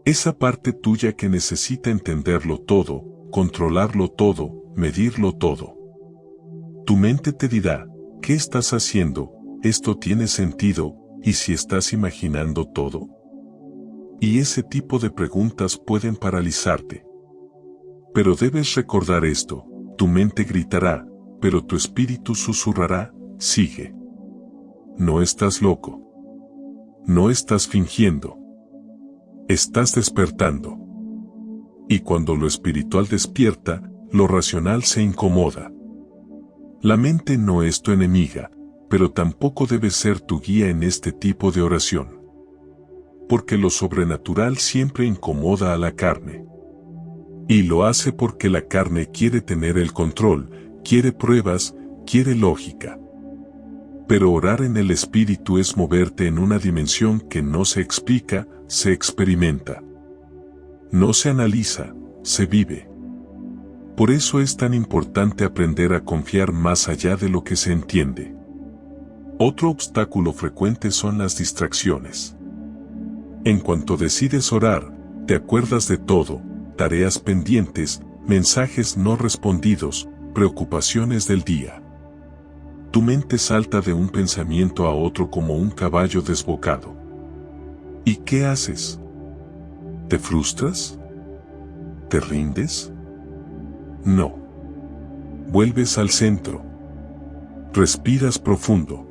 Esa parte tuya que necesita entenderlo todo, controlarlo todo, medirlo todo. Tu mente te dirá, ¿qué estás haciendo? Esto tiene sentido, ¿y si estás imaginando todo? Y ese tipo de preguntas pueden paralizarte. Pero debes recordar esto, tu mente gritará, pero tu espíritu susurrará, sigue. No estás loco. No estás fingiendo. Estás despertando. Y cuando lo espiritual despierta, lo racional se incomoda. La mente no es tu enemiga, pero tampoco debe ser tu guía en este tipo de oración. Porque lo sobrenatural siempre incomoda a la carne. Y lo hace porque la carne quiere tener el control, quiere pruebas, quiere lógica. Pero orar en el Espíritu es moverte en una dimensión que no se explica, se experimenta. No se analiza, se vive. Por eso es tan importante aprender a confiar más allá de lo que se entiende. Otro obstáculo frecuente son las distracciones. En cuanto decides orar, te acuerdas de todo, tareas pendientes, mensajes no respondidos, preocupaciones del día. Tu mente salta de un pensamiento a otro como un caballo desbocado. ¿Y qué haces? ¿Te frustras? ¿Te rindes? No. Vuelves al centro. Respiras profundo.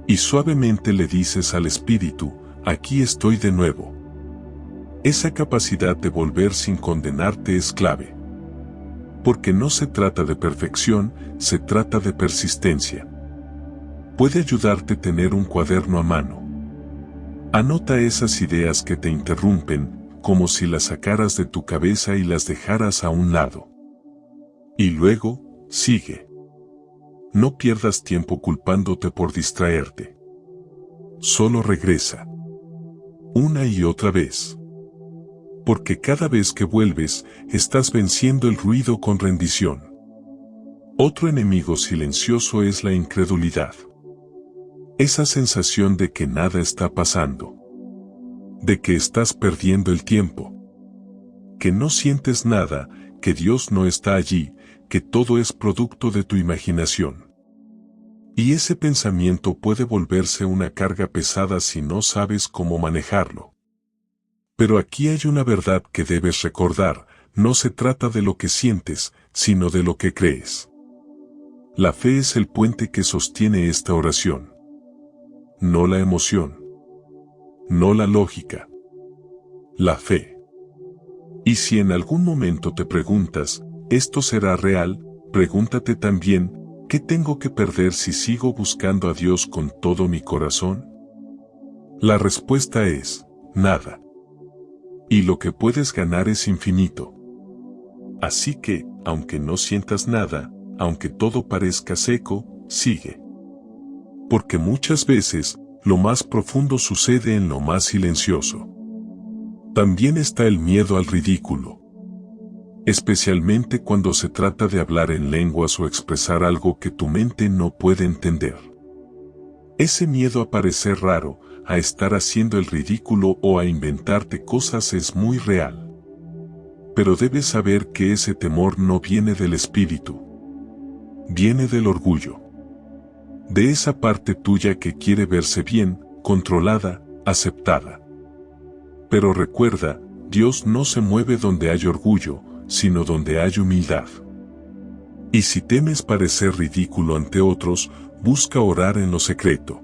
Y suavemente le dices al espíritu, aquí estoy de nuevo. Esa capacidad de volver sin condenarte es clave. Porque no se trata de perfección, se trata de persistencia. Puede ayudarte a tener un cuaderno a mano. Anota esas ideas que te interrumpen, como si las sacaras de tu cabeza y las dejaras a un lado. Y luego, sigue. No pierdas tiempo culpándote por distraerte. Solo regresa. Una y otra vez. Porque cada vez que vuelves, estás venciendo el ruido con rendición. Otro enemigo silencioso es la incredulidad. Esa sensación de que nada está pasando. De que estás perdiendo el tiempo. Que no sientes nada, que Dios no está allí, que todo es producto de tu imaginación. Y ese pensamiento puede volverse una carga pesada si no sabes cómo manejarlo. Pero aquí hay una verdad que debes recordar, no se trata de lo que sientes, sino de lo que crees. La fe es el puente que sostiene esta oración. No la emoción. No la lógica. La fe. Y si en algún momento te preguntas, ¿esto será real?, pregúntate también, ¿qué tengo que perder si sigo buscando a Dios con todo mi corazón? La respuesta es, nada. Y lo que puedes ganar es infinito. Así que, aunque no sientas nada, aunque todo parezca seco, sigue. Porque muchas veces, lo más profundo sucede en lo más silencioso. También está el miedo al ridículo. Especialmente cuando se trata de hablar en lenguas o expresar algo que tu mente no puede entender. Ese miedo a parecer raro, a estar haciendo el ridículo o a inventarte cosas es muy real. Pero debes saber que ese temor no viene del espíritu. Viene del orgullo. De esa parte tuya que quiere verse bien, controlada, aceptada. Pero recuerda, Dios no se mueve donde hay orgullo, sino donde hay humildad. Y si temes parecer ridículo ante otros, busca orar en lo secreto.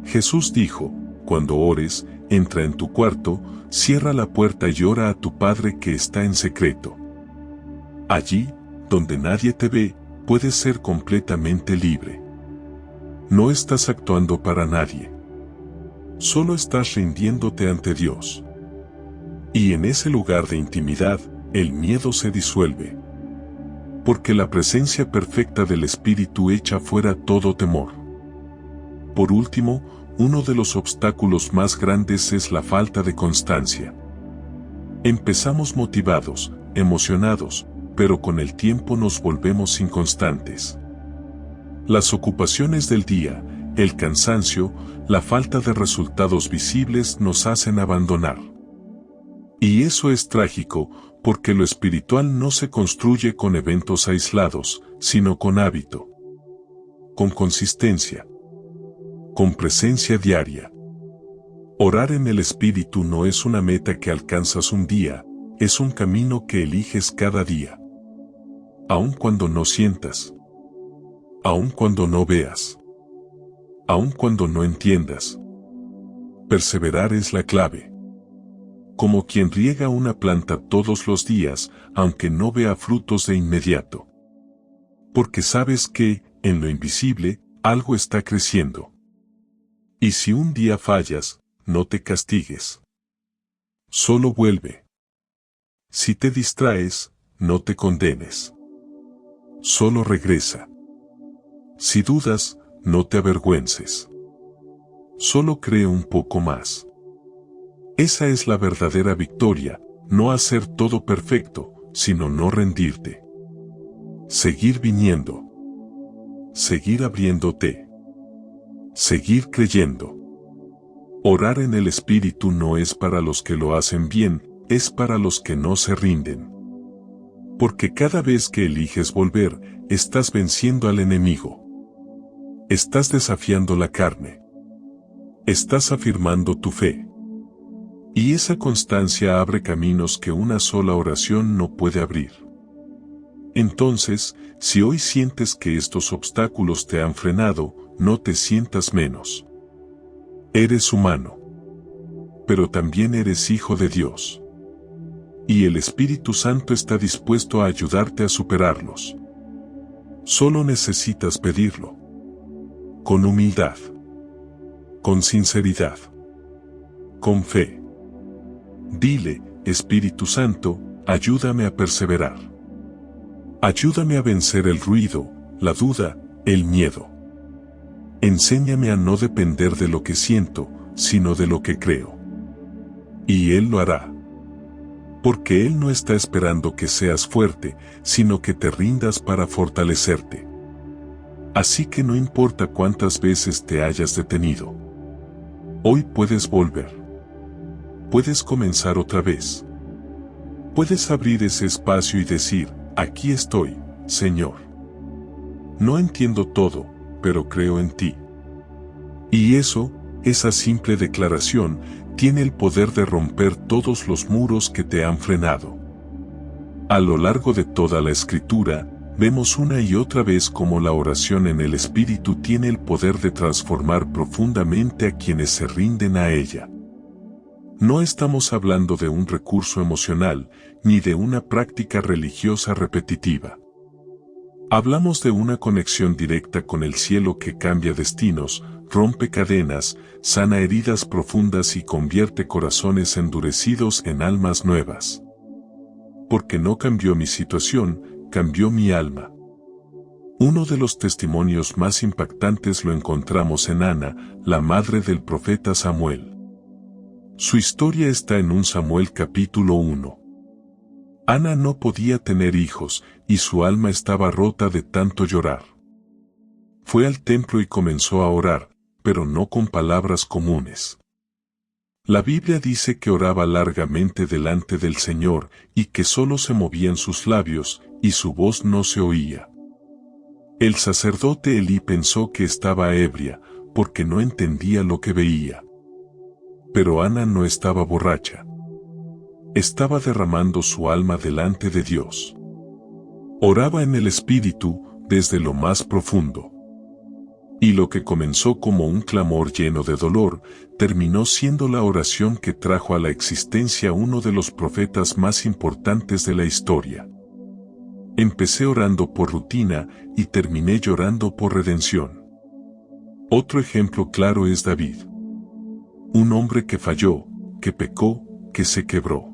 Jesús dijo, cuando ores, entra en tu cuarto, cierra la puerta y ora a tu Padre que está en secreto. Allí, donde nadie te ve, puedes ser completamente libre. No estás actuando para nadie. Solo estás rindiéndote ante Dios. Y en ese lugar de intimidad, el miedo se disuelve. Porque la presencia perfecta del Espíritu echa fuera todo temor. Por último, uno de los obstáculos más grandes es la falta de constancia. Empezamos motivados, emocionados, pero con el tiempo nos volvemos inconstantes. Las ocupaciones del día, el cansancio, la falta de resultados visibles nos hacen abandonar. Y eso es trágico, porque lo espiritual no se construye con eventos aislados, sino con hábito, con consistencia, con presencia diaria. Orar en el Espíritu no es una meta que alcanzas un día, es un camino que eliges cada día. Aun cuando no sientas, aun cuando no veas, aun cuando no entiendas. Perseverar es la clave. Como quien riega una planta todos los días, aunque no vea frutos de inmediato. Porque sabes que, en lo invisible, algo está creciendo. Y si un día fallas, no te castigues. Solo vuelve. Si te distraes, no te condenes. Solo regresa. Si dudas, no te avergüences. Solo cree un poco más. Esa es la verdadera victoria, no hacer todo perfecto, sino no rendirte. Seguir viniendo. Seguir abriéndote. Seguir creyendo. Orar en el Espíritu no es para los que lo hacen bien, es para los que no se rinden. Porque cada vez que eliges volver, estás venciendo al enemigo. Estás desafiando la carne. Estás afirmando tu fe. Y esa constancia abre caminos que una sola oración no puede abrir. Entonces, si hoy sientes que estos obstáculos te han frenado, no te sientas menos. Eres humano. Pero también eres hijo de Dios. Y el Espíritu Santo está dispuesto a ayudarte a superarlos. Solo necesitas pedirlo. Con humildad. Con sinceridad. Con fe. Dile, Espíritu Santo, ayúdame a perseverar. Ayúdame a vencer el ruido, la duda, el miedo. Enséñame a no depender de lo que siento, sino de lo que creo. Y Él lo hará. Porque Él no está esperando que seas fuerte, sino que te rindas para fortalecerte. Así que no importa cuántas veces te hayas detenido. Hoy puedes volver. Puedes comenzar otra vez. Puedes abrir ese espacio y decir, aquí estoy, Señor. No entiendo todo, pero creo en ti. Y eso, esa simple declaración, tiene el poder de romper todos los muros que te han frenado. A lo largo de toda la Escritura, vemos una y otra vez cómo la oración en el Espíritu tiene el poder de transformar profundamente a quienes se rinden a ella. No estamos hablando de un recurso emocional, ni de una práctica religiosa repetitiva. Hablamos de una conexión directa con el cielo que cambia destinos, rompe cadenas, sana heridas profundas y convierte corazones endurecidos en almas nuevas. Porque no cambió mi situación, cambió mi alma. Uno de los testimonios más impactantes lo encontramos en Ana, la madre del profeta Samuel. Su historia está en 1 Samuel capítulo 1. Ana no podía tener hijos, y su alma estaba rota de tanto llorar. Fue al templo y comenzó a orar, pero no con palabras comunes. La Biblia dice que oraba largamente delante del Señor, y que solo se movían sus labios, y su voz no se oía. El sacerdote Elí pensó que estaba ebria, porque no entendía lo que veía. Pero Ana no estaba borracha. Estaba derramando su alma delante de Dios. Oraba en el Espíritu, desde lo más profundo. Y lo que comenzó como un clamor lleno de dolor, terminó siendo la oración que trajo a la existencia uno de los profetas más importantes de la historia. Empecé orando por rutina y terminé llorando por redención. Otro ejemplo claro es David. Un hombre que falló, que pecó, que se quebró.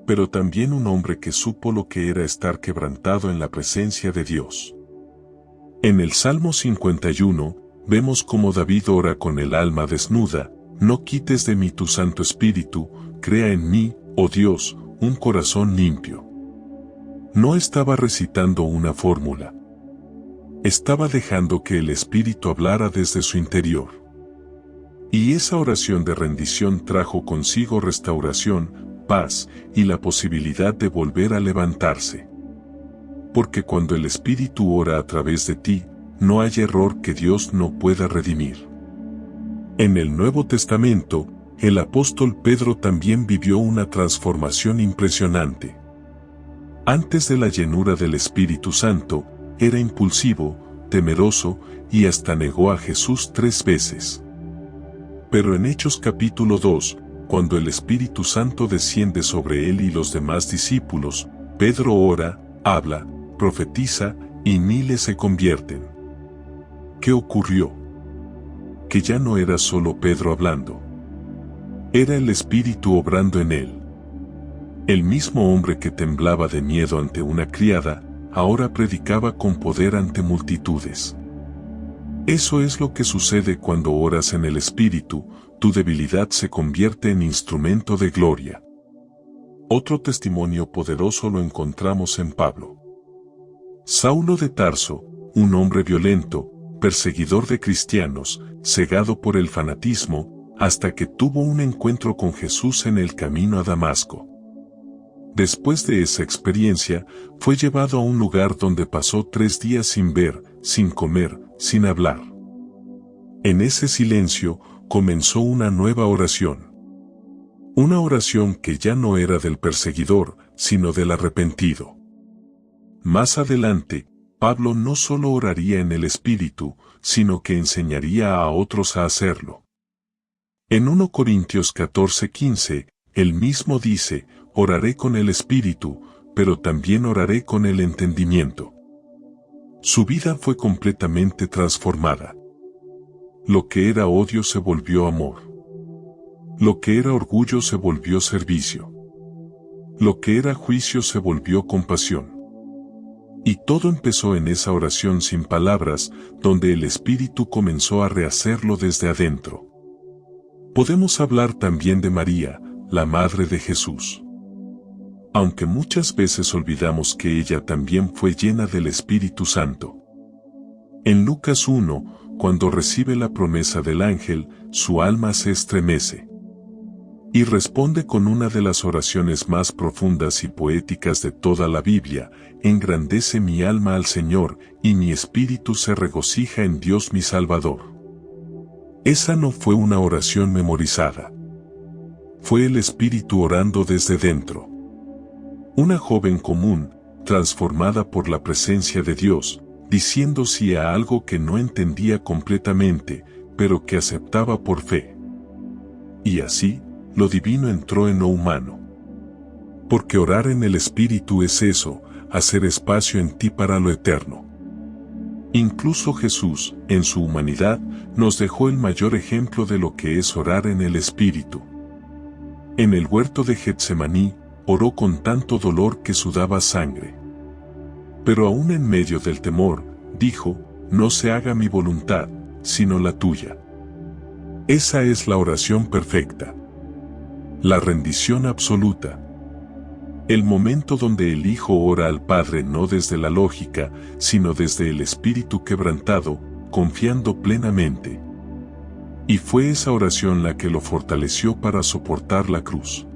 Pero también un hombre que supo lo que era estar quebrantado en la presencia de Dios. En el Salmo 51, vemos cómo David ora con el alma desnuda, no quites de mí tu Santo Espíritu, crea en mí, oh Dios, un corazón limpio. No estaba recitando una fórmula. Estaba dejando que el Espíritu hablara desde su interior. Y esa oración de rendición trajo consigo restauración, paz y la posibilidad de volver a levantarse. Porque cuando el Espíritu ora a través de ti, no hay error que Dios no pueda redimir. En el Nuevo Testamento, el apóstol Pedro también vivió una transformación impresionante. Antes de la llenura del Espíritu Santo, era impulsivo, temeroso y hasta negó a Jesús 3 veces. Pero en Hechos capítulo 2, cuando el Espíritu Santo desciende sobre él y los demás discípulos, Pedro ora, habla, profetiza, y miles se convierten. ¿Qué ocurrió? Que ya no era solo Pedro hablando. Era el Espíritu obrando en él. El mismo hombre que temblaba de miedo ante una criada, ahora predicaba con poder ante multitudes. Eso es lo que sucede cuando oras en el Espíritu, tu debilidad se convierte en instrumento de gloria. Otro testimonio poderoso lo encontramos en Pablo. Saulo de Tarso, un hombre violento, perseguidor de cristianos, cegado por el fanatismo, hasta que tuvo un encuentro con Jesús en el camino a Damasco. Después de esa experiencia, fue llevado a un lugar donde pasó 3 días sin ver, sin comer, sin hablar. En ese silencio, comenzó una nueva oración. Una oración que ya no era del perseguidor, sino del arrepentido. Más adelante, Pablo no solo oraría en el Espíritu, sino que enseñaría a otros a hacerlo. En 1 Corintios 14:15, él mismo dice, oraré con el Espíritu, pero también oraré con el entendimiento. Su vida fue completamente transformada. Lo que era odio se volvió amor. Lo que era orgullo se volvió servicio. Lo que era juicio se volvió compasión. Y todo empezó en esa oración sin palabras, donde el Espíritu comenzó a rehacerlo desde adentro. Podemos hablar también de María, la Madre de Jesús. Aunque muchas veces olvidamos que ella también fue llena del Espíritu Santo. En Lucas 1, cuando recibe la promesa del ángel, su alma se estremece. Y responde con una de las oraciones más profundas y poéticas de toda la Biblia: engrandece mi alma al Señor, y mi espíritu se regocija en Dios mi Salvador. Esa no fue una oración memorizada. Fue el Espíritu orando desde dentro. Una joven común, transformada por la presencia de Dios, diciendo sí a algo que no entendía completamente, pero que aceptaba por fe. Y así, lo divino entró en lo humano. Porque orar en el Espíritu es eso, hacer espacio en ti para lo eterno. Incluso Jesús, en su humanidad, nos dejó el mayor ejemplo de lo que es orar en el Espíritu. En el huerto de Getsemaní, oró con tanto dolor que sudaba sangre. Pero aún en medio del temor, dijo, no se haga mi voluntad, sino la tuya. Esa es la oración perfecta. La rendición absoluta. El momento donde el Hijo ora al Padre no desde la lógica, sino desde el espíritu quebrantado, confiando plenamente. Y fue esa oración la que lo fortaleció para soportar la cruz.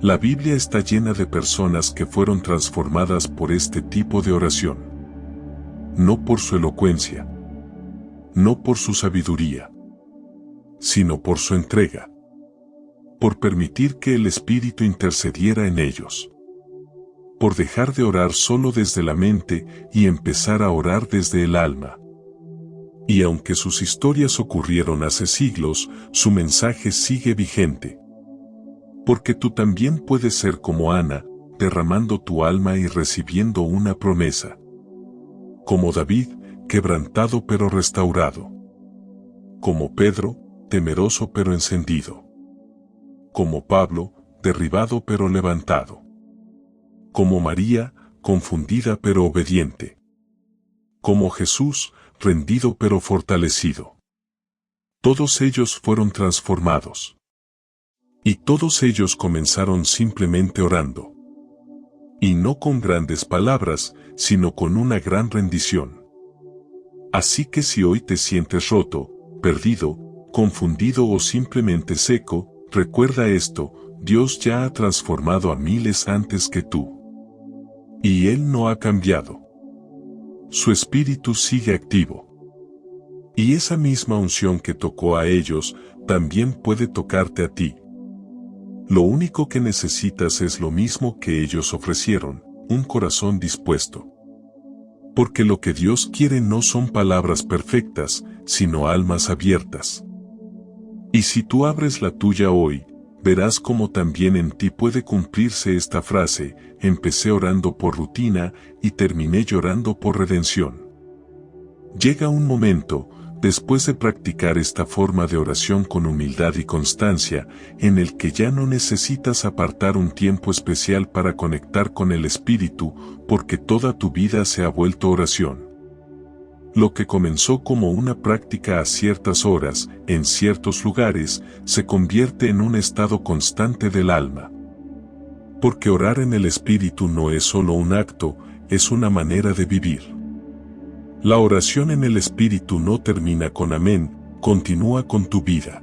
La Biblia está llena de personas que fueron transformadas por este tipo de oración. No por su elocuencia, no por su sabiduría, sino por su entrega. Por permitir que el Espíritu intercediera en ellos. Por dejar de orar solo desde la mente y empezar a orar desde el alma. Y aunque sus historias ocurrieron hace siglos, su mensaje sigue vigente. Porque tú también puedes ser como Ana, derramando tu alma y recibiendo una promesa. Como David, quebrantado pero restaurado. Como Pedro, temeroso pero encendido. Como Pablo, derribado pero levantado. Como María, confundida pero obediente. Como Jesús, rendido pero fortalecido. Todos ellos fueron transformados. Y todos ellos comenzaron simplemente orando. Y no con grandes palabras, sino con una gran rendición. Así que si hoy te sientes roto, perdido, confundido o simplemente seco, recuerda esto: Dios ya ha transformado a miles antes que tú. Y Él no ha cambiado. Su espíritu sigue activo. Y esa misma unción que tocó a ellos, también puede tocarte a ti. Lo único que necesitas es lo mismo que ellos ofrecieron: un corazón dispuesto. Porque lo que Dios quiere no son palabras perfectas, sino almas abiertas. Y si tú abres la tuya hoy, verás cómo también en ti puede cumplirse esta frase: empecé orando por rutina y terminé llorando por redención. Llega un momento, después de practicar esta forma de oración con humildad y constancia, en el que ya no necesitas apartar un tiempo especial para conectar con el Espíritu, porque toda tu vida se ha vuelto oración. Lo que comenzó como una práctica a ciertas horas, en ciertos lugares, se convierte en un estado constante del alma. Porque orar en el Espíritu no es solo un acto, es una manera de vivir. La oración en el Espíritu no termina con amén, continúa con tu vida.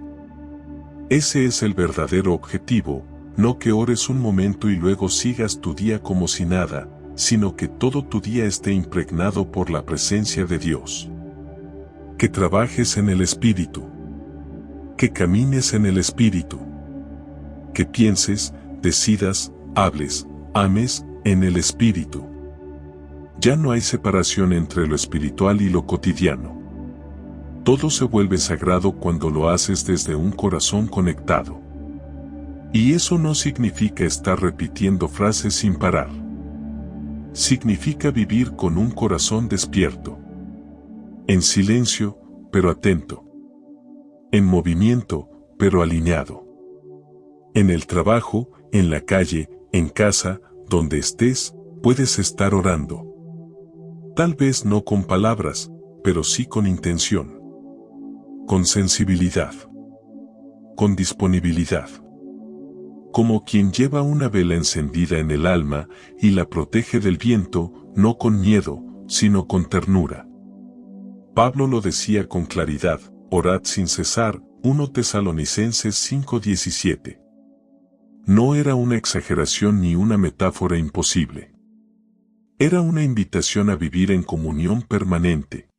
Ese es el verdadero objetivo, no que ores un momento y luego sigas tu día como si nada, sino que todo tu día esté impregnado por la presencia de Dios. Que trabajes en el Espíritu. Que camines en el Espíritu. Que pienses, decidas, hables, ames en el Espíritu. Ya no hay separación entre lo espiritual y lo cotidiano. Todo se vuelve sagrado cuando lo haces desde un corazón conectado. Y eso no significa estar repitiendo frases sin parar. Significa vivir con un corazón despierto. En silencio, pero atento. En movimiento, pero alineado. En el trabajo, en la calle, en casa, donde estés, puedes estar orando. Tal vez no con palabras, pero sí con intención. Con sensibilidad. Con disponibilidad. Como quien lleva una vela encendida en el alma y la protege del viento, no con miedo, sino con ternura. Pablo lo decía con claridad, orad sin cesar, 1 Tesalonicenses 5:17. No era una exageración ni una metáfora imposible. Era una invitación a vivir en comunión permanente.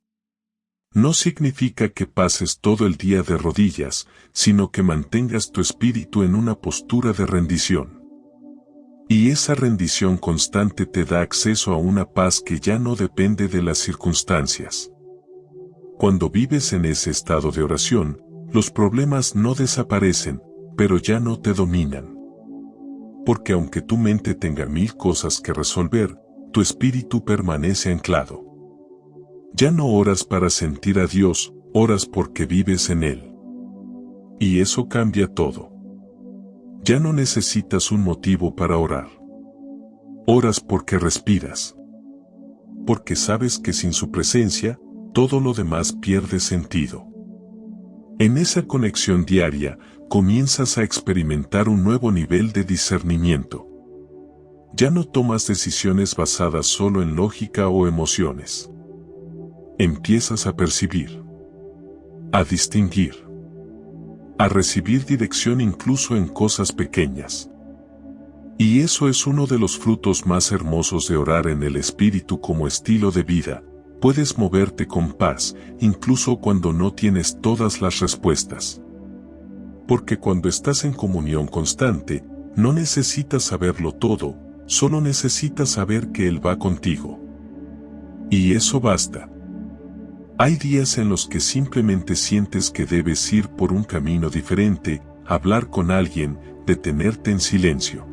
No significa que pases todo el día de rodillas, sino que mantengas tu espíritu en una postura de rendición. Y esa rendición constante te da acceso a una paz que ya no depende de las circunstancias. Cuando vives en ese estado de oración, los problemas no desaparecen, pero ya no te dominan. Porque aunque tu mente tenga 1000 cosas que resolver, tu espíritu permanece anclado. Ya no oras para sentir a Dios, oras porque vives en Él. Y eso cambia todo. Ya no necesitas un motivo para orar. Oras porque respiras. Porque sabes que sin su presencia, todo lo demás pierde sentido. En esa conexión diaria, comienzas a experimentar un nuevo nivel de discernimiento. Ya no tomas decisiones basadas solo en lógica o emociones. Empiezas a percibir, a distinguir, a recibir dirección incluso en cosas pequeñas. Y eso es uno de los frutos más hermosos de orar en el Espíritu como estilo de vida. Puedes moverte con paz, incluso cuando no tienes todas las respuestas. Porque cuando estás en comunión constante, no necesitas saberlo todo, solo necesitas saber que Él va contigo. Y eso basta. Hay días en los que simplemente sientes que debes ir por un camino diferente, hablar con alguien, detenerte en silencio.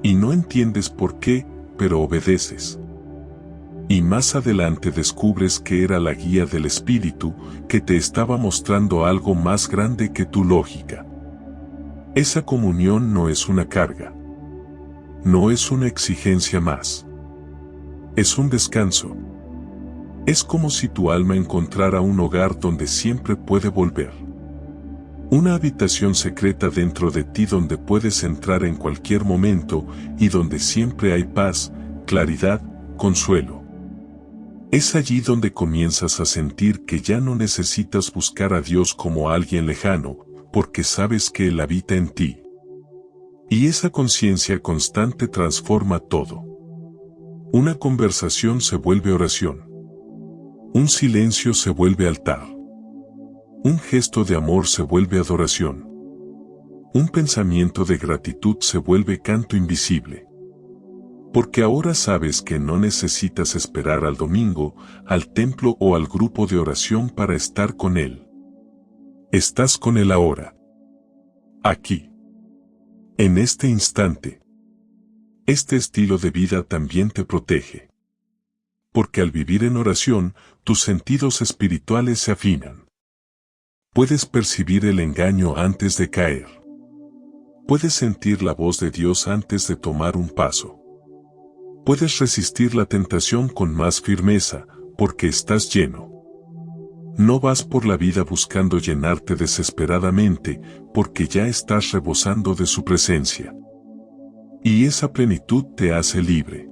Y no entiendes por qué, pero obedeces. Y más adelante descubres que era la guía del Espíritu que te estaba mostrando algo más grande que tu lógica. Esa comunión no es una carga. No es una exigencia más. Es un descanso. Es como si tu alma encontrara un hogar donde siempre puede volver. Una habitación secreta dentro de ti donde puedes entrar en cualquier momento y donde siempre hay paz, claridad, consuelo. Es allí donde comienzas a sentir que ya no necesitas buscar a Dios como a alguien lejano, porque sabes que Él habita en ti. Y esa conciencia constante transforma todo. Una conversación se vuelve oración. Un silencio se vuelve altar. Un gesto de amor se vuelve adoración. Un pensamiento de gratitud se vuelve canto invisible. Porque ahora sabes que no necesitas esperar al domingo, al templo o al grupo de oración para estar con Él. Estás con Él ahora. Aquí. En este instante. Este estilo de vida también te protege. Porque al vivir en oración, tus sentidos espirituales se afinan. Puedes percibir el engaño antes de caer. Puedes sentir la voz de Dios antes de tomar un paso. Puedes resistir la tentación con más firmeza, porque estás lleno. No vas por la vida buscando llenarte desesperadamente, porque ya estás rebosando de su presencia. Y esa plenitud te hace libre.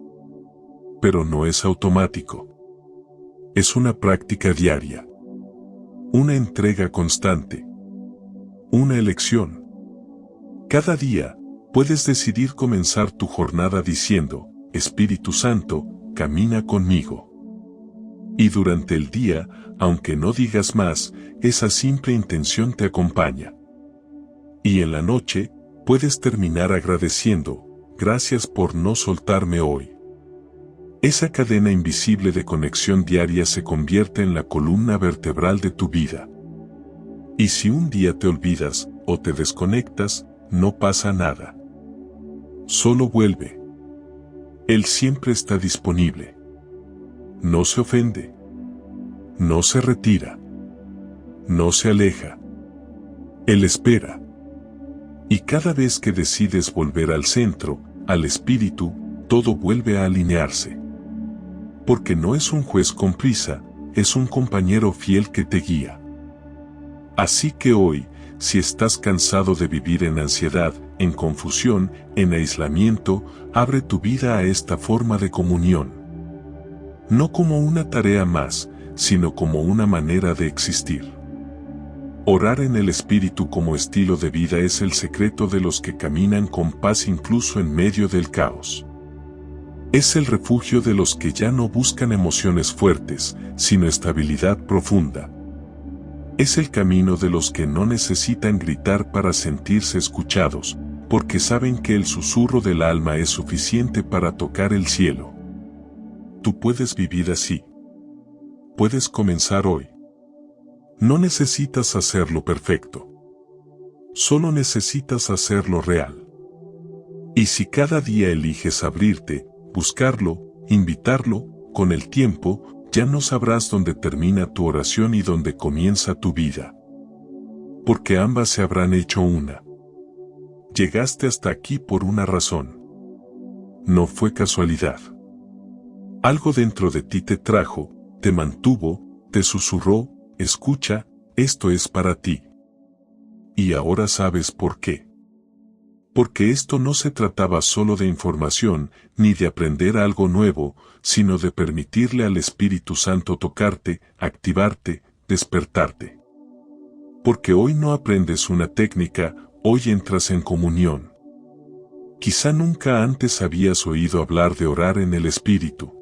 Pero no es automático. Es una práctica diaria, una entrega constante, una elección. Cada día, puedes decidir comenzar tu jornada diciendo, Espíritu Santo, camina conmigo. Y durante el día, aunque no digas más, esa simple intención te acompaña. Y en la noche, puedes terminar agradeciendo, gracias por no soltarme hoy. Esa cadena invisible de conexión diaria se convierte en la columna vertebral de tu vida. Y si un día te olvidas o te desconectas, no pasa nada. Solo vuelve. Él siempre está disponible. No se ofende. No se retira. No se aleja. Él espera. Y cada vez que decides volver al centro, al espíritu, todo vuelve a alinearse. Porque no es un juez con prisa, es un compañero fiel que te guía. Así que hoy, si estás cansado de vivir en ansiedad, en confusión, en aislamiento, abre tu vida a esta forma de comunión. No como una tarea más, sino como una manera de existir. Orar en el Espíritu como estilo de vida es el secreto de los que caminan con paz incluso en medio del caos. Es el refugio de los que ya no buscan emociones fuertes, sino estabilidad profunda. Es el camino de los que no necesitan gritar para sentirse escuchados, porque saben que el susurro del alma es suficiente para tocar el cielo. Tú puedes vivir así. Puedes comenzar hoy. No necesitas hacerlo perfecto. Solo necesitas hacerlo real. Y si cada día eliges abrirte, buscarlo, invitarlo, con el tiempo, ya no sabrás dónde termina tu oración y dónde comienza tu vida. Porque ambas se habrán hecho una. Llegaste hasta aquí por una razón. No fue casualidad. Algo dentro de ti te trajo, te mantuvo, te susurró, escucha, esto es para ti. Y ahora sabes por qué. Porque esto no se trataba solo de información, ni de aprender algo nuevo, sino de permitirle al Espíritu Santo tocarte, activarte, despertarte. Porque hoy no aprendes una técnica, hoy entras en comunión. Quizá nunca antes habías oído hablar de orar en el Espíritu.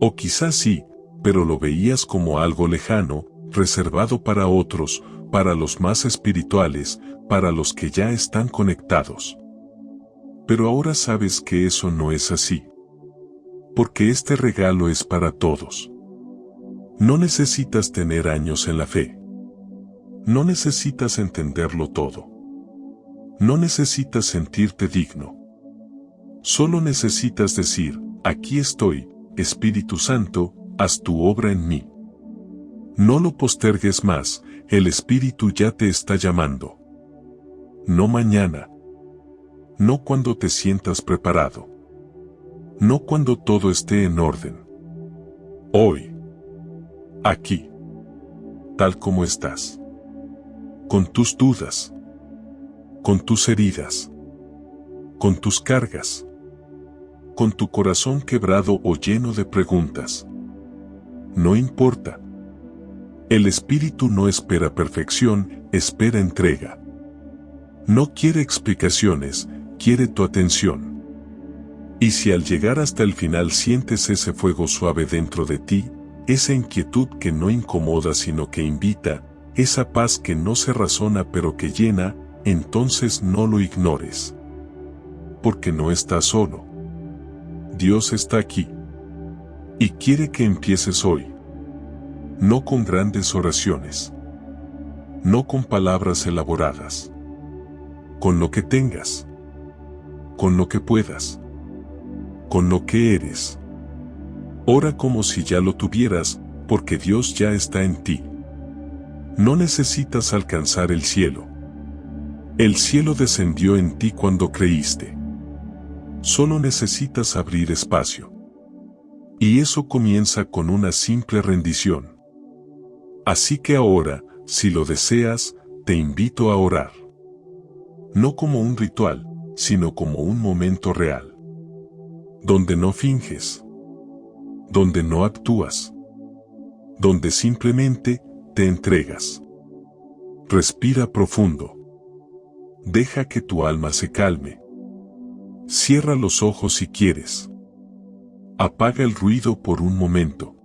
O quizá sí, pero lo veías como algo lejano, reservado para otros, para los más espirituales, para los que ya están conectados. Pero ahora sabes que eso no es así. Porque este regalo es para todos. No necesitas tener años en la fe. No necesitas entenderlo todo. No necesitas sentirte digno. Solo necesitas decir, aquí estoy, Espíritu Santo, haz tu obra en mí. No lo postergues más, el Espíritu ya te está llamando. No mañana. No cuando te sientas preparado. No cuando todo esté en orden. Hoy. Aquí. Tal como estás. Con tus dudas. Con tus heridas. Con tus cargas. Con tu corazón quebrado o lleno de preguntas. No importa. El Espíritu no espera perfección, espera entrega. No quiere explicaciones, quiere tu atención. Y si al llegar hasta el final sientes ese fuego suave dentro de ti, esa inquietud que no incomoda sino que invita, esa paz que no se razona pero que llena, entonces no lo ignores. Porque no estás solo. Dios está aquí. Y quiere que empieces hoy. No con grandes oraciones. No con palabras elaboradas. Con lo que tengas. Con lo que puedas. Con lo que eres. Ora como si ya lo tuvieras, porque Dios ya está en ti. No necesitas alcanzar el cielo. El cielo descendió en ti cuando creíste. Solo necesitas abrir espacio. Y eso comienza con una simple rendición. Así que ahora, si lo deseas, te invito a orar. No como un ritual, sino como un momento real. Donde no finges. Donde no actúas. donde simplemente te entregas. Respira profundo. Deja que tu alma se calme. Cierra los ojos si quieres. Apaga el ruido por un momento.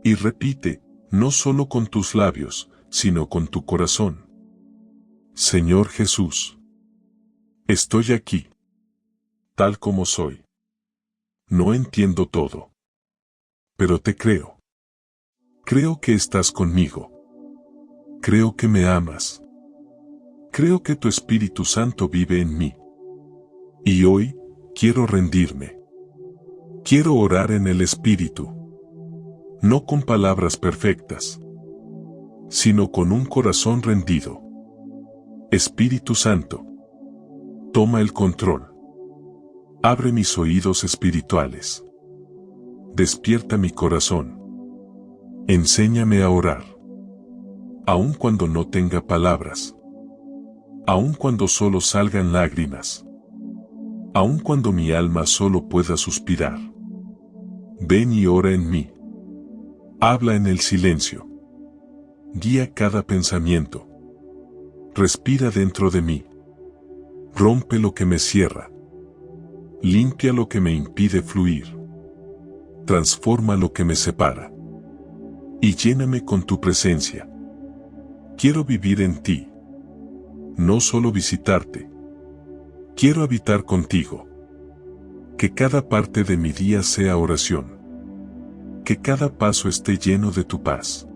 Y repite, no solo con tus labios, sino con tu corazón. Señor Jesús, estoy aquí, tal como soy. No entiendo todo, pero te creo. Creo que estás conmigo. Creo que me amas. Creo que tu Espíritu Santo vive en mí. Y hoy, quiero rendirme. Quiero orar en el Espíritu. No con palabras perfectas, sino con un corazón rendido. Espíritu Santo, toma el control. Abre mis oídos espirituales. Despierta mi corazón. Enséñame a orar. Aun cuando no tenga palabras. Aun cuando solo salgan lágrimas. Aun cuando mi alma solo pueda suspirar. Ven y ora en mí. Habla en el silencio. Guía cada pensamiento. Respira dentro de mí. Rompe lo que me cierra. Limpia lo que me impide fluir. Transforma lo que me separa. Y lléname con tu presencia. Quiero vivir en ti. No solo visitarte. Quiero habitar contigo. Que cada parte de mi día sea oración. Que cada paso esté lleno de tu paz.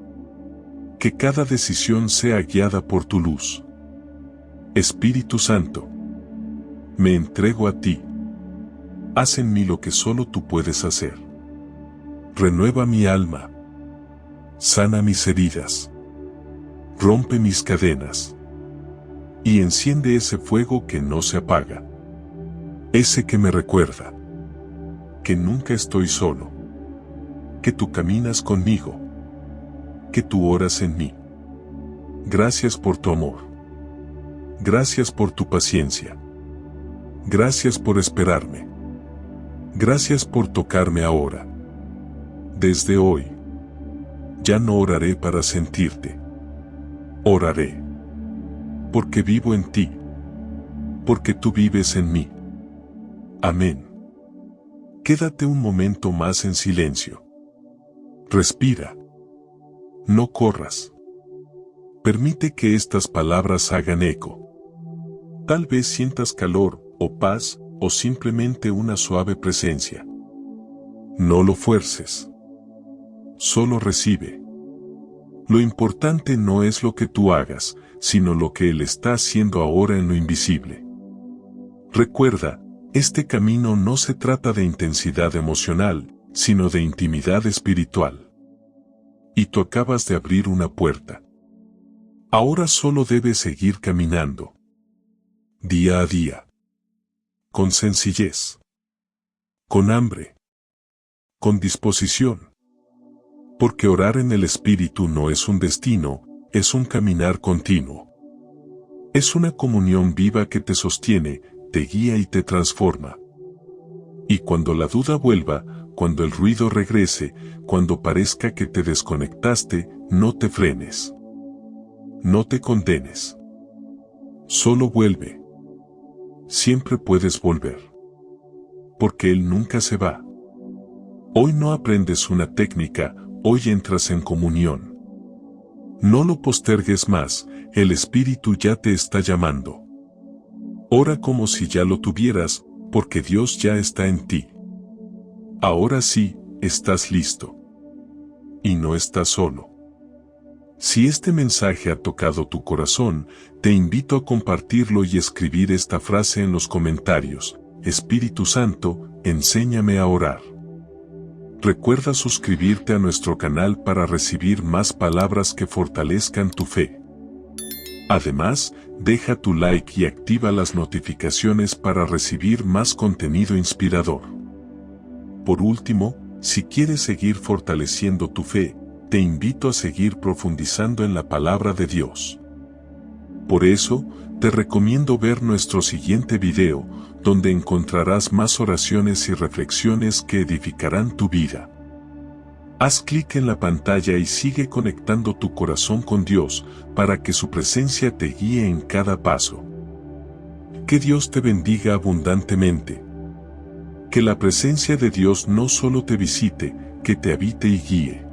Que cada decisión sea guiada por tu luz. Espíritu Santo, me entrego a ti. Haz en mí lo que solo tú puedes hacer. Renueva mi alma. Sana mis heridas. Rompe mis cadenas. Y enciende ese fuego que no se apaga. Ese que me recuerda que nunca estoy solo. Que tú caminas conmigo. Que tú oras en mí. Gracias por tu amor. Gracias por tu paciencia. Gracias por esperarme. Gracias por tocarme ahora. Desde hoy, ya no oraré para sentirte. Oraré porque vivo en ti. Porque tú vives en mí. Amén. Quédate un momento más en silencio. Respira. No corras. Permite que estas palabras hagan eco. Tal vez sientas calor, o paz, o simplemente una suave presencia. No lo fuerces. Solo recibe. Lo importante no es lo que tú hagas, sino lo que Él está haciendo ahora en lo invisible. Recuerda, este camino no se trata de intensidad emocional, sino de intimidad espiritual. Y tú acabas de abrir una puerta. Ahora solo debes seguir caminando. Día a día. Con sencillez. Con hambre. Con disposición. Porque orar en el Espíritu no es un destino, es un caminar continuo. Es una comunión viva que te sostiene, te guía y te transforma. Y cuando la duda vuelva, cuando el ruido regrese, cuando parezca que te desconectaste, no te frenes. No te condenes. Solo vuelve. Siempre puedes volver. Porque Él nunca se va. Hoy no aprendes una técnica, hoy entras en comunión. No lo postergues más, el Espíritu ya te está llamando. Ora como si ya lo tuvieras, porque Dios ya está en ti. Ahora sí, estás listo. Y no estás solo. Si este mensaje ha tocado tu corazón, te invito a compartirlo y escribir esta frase en los comentarios: Espíritu Santo, enséñame a orar. Recuerda suscribirte a nuestro canal para recibir más palabras que fortalezcan tu fe. Además, deja tu like y activa las notificaciones para recibir más contenido inspirador. Por último, si quieres seguir fortaleciendo tu fe, te invito a seguir profundizando en la palabra de Dios. Por eso, te recomiendo ver nuestro siguiente video, donde encontrarás más oraciones y reflexiones que edificarán tu vida. Haz clic en la pantalla y sigue conectando tu corazón con Dios para que su presencia te guíe en cada paso. Que Dios te bendiga abundantemente. Que la presencia de Dios no solo te visite, que te habite y guíe.